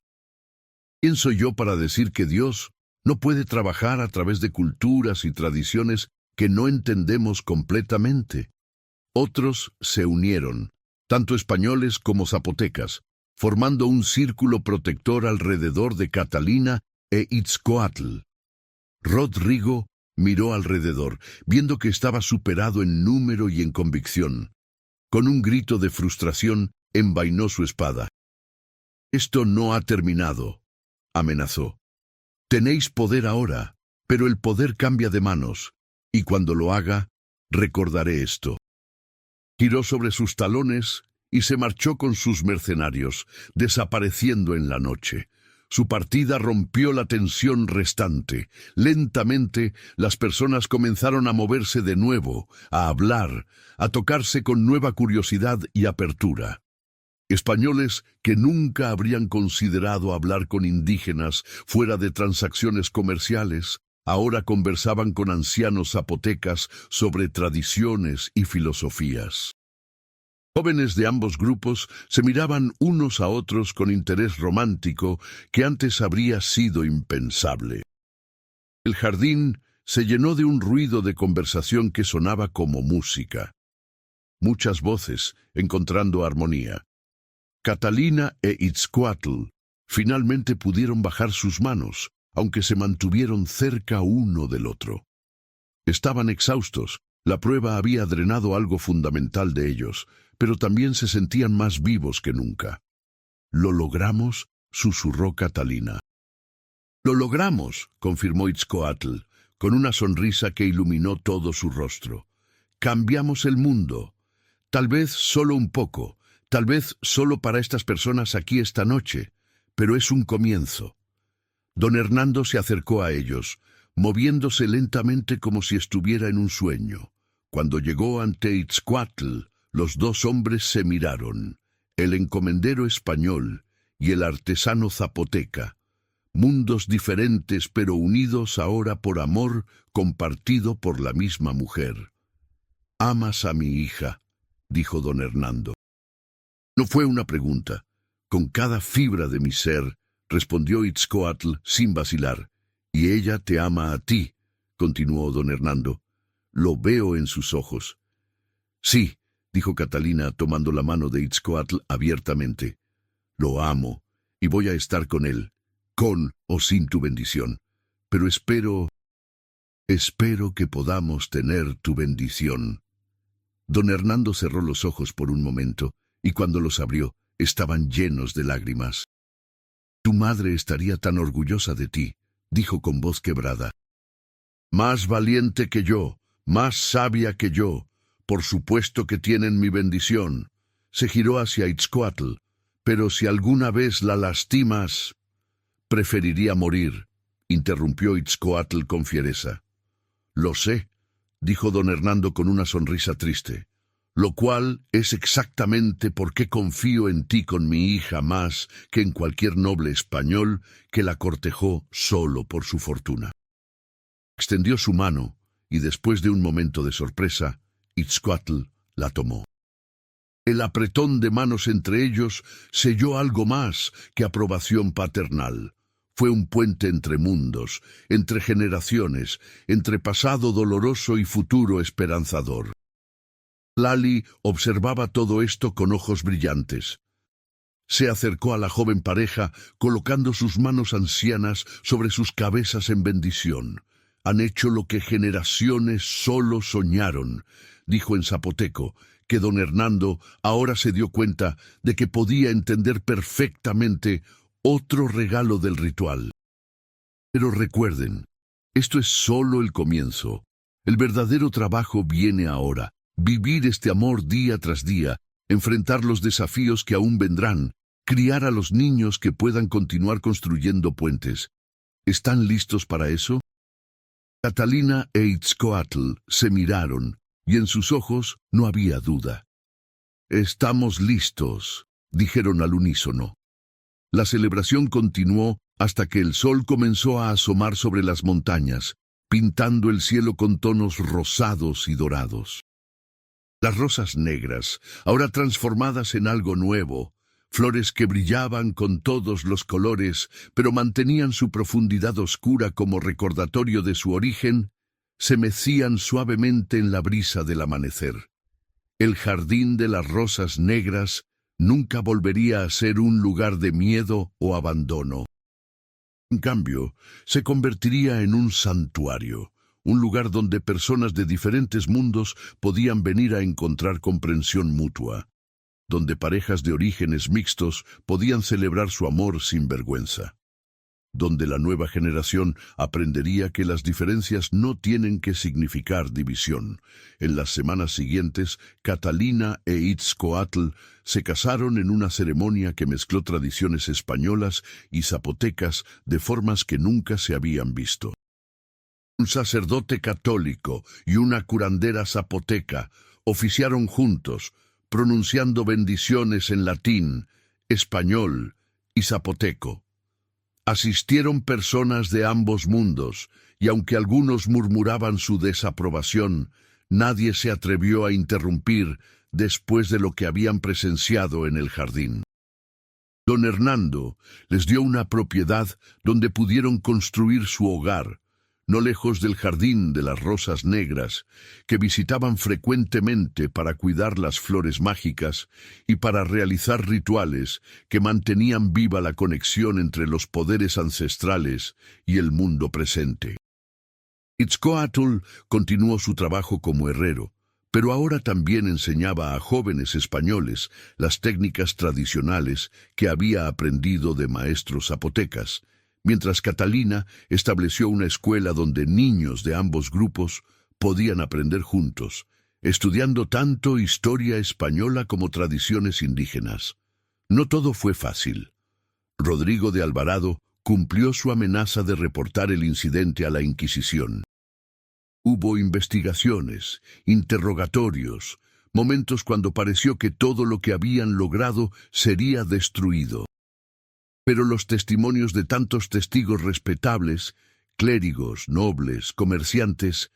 ¿Quién soy yo para decir que Dios no puede trabajar a través de culturas y tradiciones que no entendemos completamente?» Otros se unieron, tanto españoles como zapotecas, formando un círculo protector alrededor de Catalina e Itzcoatl. Rodrigo miró alrededor, viendo que estaba superado en número y en convicción. Con un grito de frustración, envainó su espada. «Esto no ha terminado», amenazó. «Tenéis poder ahora, pero el poder cambia de manos, y cuando lo haga, recordaré esto». Giró sobre sus talones y se marchó con sus mercenarios, desapareciendo en la noche. Su partida rompió la tensión restante. Lentamente, las personas comenzaron a moverse de nuevo, a hablar, a tocarse con nueva curiosidad y apertura. Españoles que nunca habrían considerado hablar con indígenas fuera de transacciones comerciales, ahora conversaban con ancianos zapotecas sobre tradiciones y filosofías. Jóvenes de ambos grupos se miraban unos a otros con interés romántico que antes habría sido impensable. El jardín se llenó de un ruido de conversación que sonaba como música. Muchas voces encontrando armonía. Catalina e Itzcoatl finalmente pudieron bajar sus manos, aunque se mantuvieron cerca uno del otro. Estaban exhaustos, la prueba había drenado algo fundamental de ellos, pero también se sentían más vivos que nunca. «Lo logramos», susurró Catalina. «Lo logramos», confirmó Itzcoatl, con una sonrisa que iluminó todo su rostro. «Cambiamos el mundo. Tal vez solo un poco, tal vez solo para estas personas aquí esta noche, pero es un comienzo». Don Hernando se acercó a ellos, moviéndose lentamente como si estuviera en un sueño. Cuando llegó ante Itzcoatl, los dos hombres se miraron, el encomendero español y el artesano zapoteca, mundos diferentes pero unidos ahora por amor compartido por la misma mujer. «¿Amas a mi hija?», dijo don Hernando. No fue una pregunta. «Con cada fibra de mi ser», respondió Itzcoatl sin vacilar. «Y ella te ama a ti», continuó don Hernando. «Lo veo en sus ojos». «Sí», dijo Catalina tomando la mano de Itzcoatl abiertamente. «Lo amo y voy a estar con él, con o sin tu bendición. Pero espero que podamos tener tu bendición». Don Hernando cerró los ojos por un momento y cuando los abrió estaban llenos de lágrimas. «Tu madre estaría tan orgullosa de ti», dijo con voz quebrada. «Más valiente que yo, más sabia que yo, por supuesto que tienen mi bendición». Se giró hacia Itzcoatl. «Pero si alguna vez la lastimas...» «Preferiría morir», interrumpió Itzcoatl con fiereza. «Lo sé», dijo don Hernando con una sonrisa triste, «lo cual es exactamente por qué confío en ti con mi hija más que en cualquier noble español que la cortejó solo por su fortuna». Extendió su mano y después de un momento de sorpresa, Itzcoatl la tomó. El apretón de manos entre ellos selló algo más que aprobación paternal. Fue un puente entre mundos, entre generaciones, entre pasado doloroso y futuro esperanzador. Lali observaba todo esto con ojos brillantes. Se acercó a la joven pareja, colocando sus manos ancianas sobre sus cabezas en bendición. Han hecho lo que generaciones solo soñaron, dijo en zapoteco, que don Hernando ahora se dio cuenta de que podía entender perfectamente otro regalo del ritual. Pero recuerden, esto es solo el comienzo. El verdadero trabajo viene ahora. Vivir este amor día tras día, enfrentar los desafíos que aún vendrán, criar a los niños que puedan continuar construyendo puentes. ¿Están listos para eso? Catalina e Itzcoatl se miraron, y en sus ojos no había duda. «Estamos listos», dijeron al unísono. La celebración continuó hasta que el sol comenzó a asomar sobre las montañas, pintando el cielo con tonos rosados y dorados. Las rosas negras, ahora transformadas en algo nuevo, flores que brillaban con todos los colores, pero mantenían su profundidad oscura como recordatorio de su origen, se mecían suavemente en la brisa del amanecer. El jardín de las rosas negras nunca volvería a ser un lugar de miedo o abandono. En cambio, se convertiría en un santuario, un lugar donde personas de diferentes mundos podían venir a encontrar comprensión mutua, donde parejas de orígenes mixtos podían celebrar su amor sin vergüenza, donde la nueva generación aprendería que las diferencias no tienen que significar división. En las semanas siguientes, Catalina e Itzcoatl se casaron en una ceremonia que mezcló tradiciones españolas y zapotecas de formas que nunca se habían visto. Un sacerdote católico y una curandera zapoteca oficiaron juntos, pronunciando bendiciones en latín, español y zapoteco. Asistieron personas de ambos mundos, y aunque algunos murmuraban su desaprobación, nadie se atrevió a interrumpir después de lo que habían presenciado en el jardín. Don Hernando les dio una propiedad donde pudieron construir su hogar, no lejos del jardín de las rosas negras, que visitaban frecuentemente para cuidar las flores mágicas y para realizar rituales que mantenían viva la conexión entre los poderes ancestrales y el mundo presente. Itzcoatl continuó su trabajo como herrero, pero ahora también enseñaba a jóvenes españoles las técnicas tradicionales que había aprendido de maestros zapotecas, mientras Catalina estableció una escuela donde niños de ambos grupos podían aprender juntos, estudiando tanto historia española como tradiciones indígenas. No todo fue fácil. Rodrigo de Alvarado cumplió su amenaza de reportar el incidente a la Inquisición. Hubo investigaciones, interrogatorios, momentos cuando pareció que todo lo que habían logrado sería destruido. Pero los testimonios de tantos testigos respetables, clérigos, nobles, comerciantes,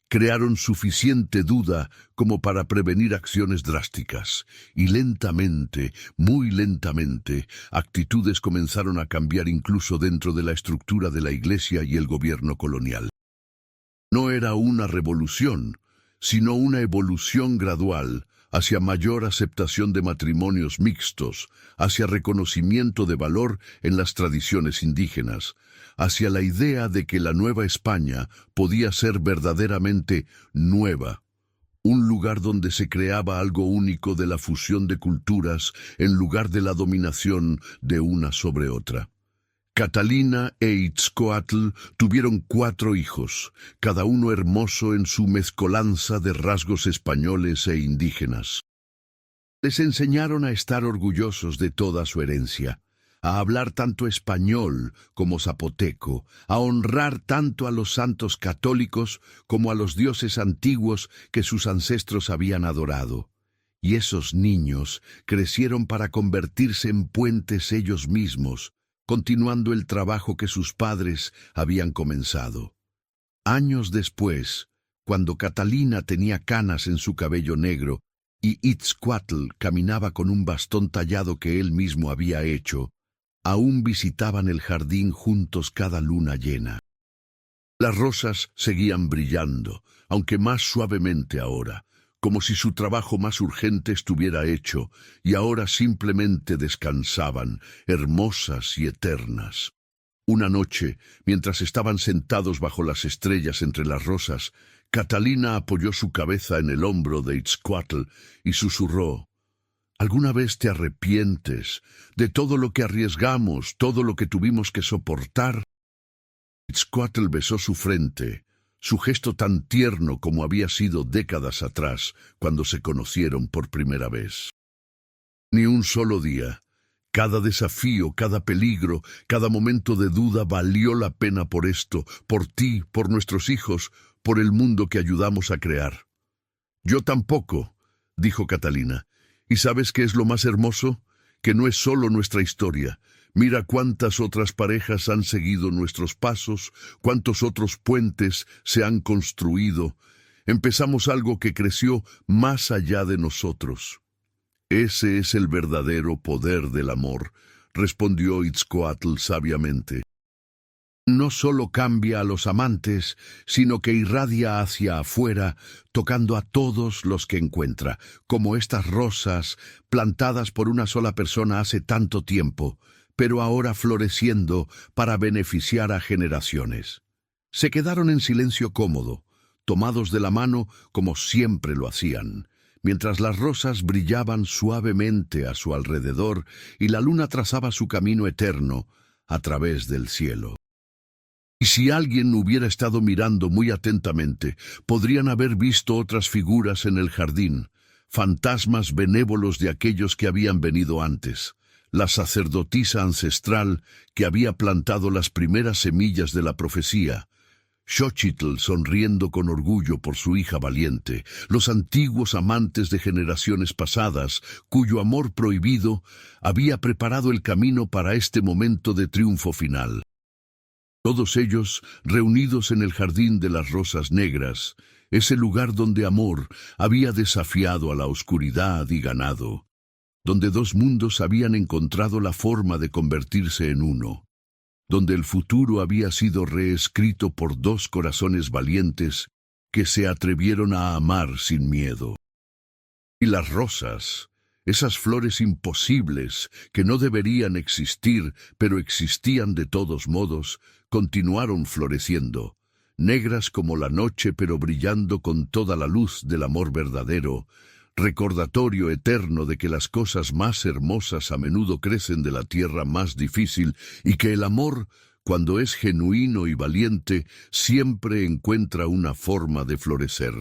crearon suficiente duda como para prevenir acciones drásticas. Y lentamente, muy lentamente, actitudes comenzaron a cambiar incluso dentro de la estructura de la Iglesia y el gobierno colonial. No era una revolución, sino una evolución gradual, hacia mayor aceptación de matrimonios mixtos, hacia reconocimiento de valor en las tradiciones indígenas, hacia la idea de que la Nueva España podía ser verdaderamente nueva, un lugar donde se creaba algo único de la fusión de culturas en lugar de la dominación de una sobre otra. Catalina e Itzcoatl tuvieron 4 hijos, cada uno hermoso en su mezcolanza de rasgos españoles e indígenas. Les enseñaron a estar orgullosos de toda su herencia, a hablar tanto español como zapoteco, a honrar tanto a los santos católicos como a los dioses antiguos que sus ancestros habían adorado. Y esos niños crecieron para convertirse en puentes ellos mismos, continuando el trabajo que sus padres habían comenzado. Años después, cuando Catalina tenía canas en su cabello negro y Itzcuatl caminaba con un bastón tallado que él mismo había hecho, aún visitaban el jardín juntos cada luna llena. Las rosas seguían brillando, aunque más suavemente ahora, como si su trabajo más urgente estuviera hecho, y ahora simplemente descansaban, hermosas y eternas. Una noche, mientras estaban sentados bajo las estrellas entre las rosas, Catalina apoyó su cabeza en el hombro de Itzcuatl y susurró: ¿Alguna vez te arrepientes de todo lo que arriesgamos, todo lo que tuvimos que soportar? Itzcuatl besó su frente, su gesto tan tierno como había sido décadas atrás, cuando se conocieron por primera vez. Ni un solo día. Cada desafío, cada peligro, cada momento de duda valió la pena por esto, por ti, por nuestros hijos, por el mundo que ayudamos a crear. Yo tampoco, dijo Catalina. ¿Y sabes qué es lo más hermoso? Que no es solo nuestra historia. Mira cuántas otras parejas han seguido nuestros pasos, cuántos otros puentes se han construido. Empezamos algo que creció más allá de nosotros. Ese es el verdadero poder del amor, respondió Itzcuatl sabiamente. No solo cambia a los amantes, sino que irradia hacia afuera, tocando a todos los que encuentra, como estas rosas plantadas por una sola persona hace tanto tiempo, pero ahora floreciendo para beneficiar a generaciones. Se quedaron en silencio cómodo, tomados de la mano como siempre lo hacían, mientras las rosas brillaban suavemente a su alrededor y la luna trazaba su camino eterno a través del cielo. Y si alguien hubiera estado mirando muy atentamente, podrían haber visto otras figuras en el jardín, fantasmas benévolos de aquellos que habían venido antes, la sacerdotisa ancestral que había plantado las primeras semillas de la profecía, Xochitl sonriendo con orgullo por su hija valiente, los antiguos amantes de generaciones pasadas, cuyo amor prohibido había preparado el camino para este momento de triunfo final. Todos ellos reunidos en el jardín de las rosas negras, ese lugar donde amor había desafiado a la oscuridad y ganado, donde dos mundos habían encontrado la forma de convertirse en uno, donde el futuro había sido reescrito por dos corazones valientes que se atrevieron a amar sin miedo. Y las rosas, esas flores imposibles que no deberían existir, pero existían de todos modos, continuaron floreciendo, negras como la noche pero brillando con toda la luz del amor verdadero, recordatorio eterno de que las cosas más hermosas a menudo crecen de la tierra más difícil y que el amor, cuando es genuino y valiente, siempre encuentra una forma de florecer.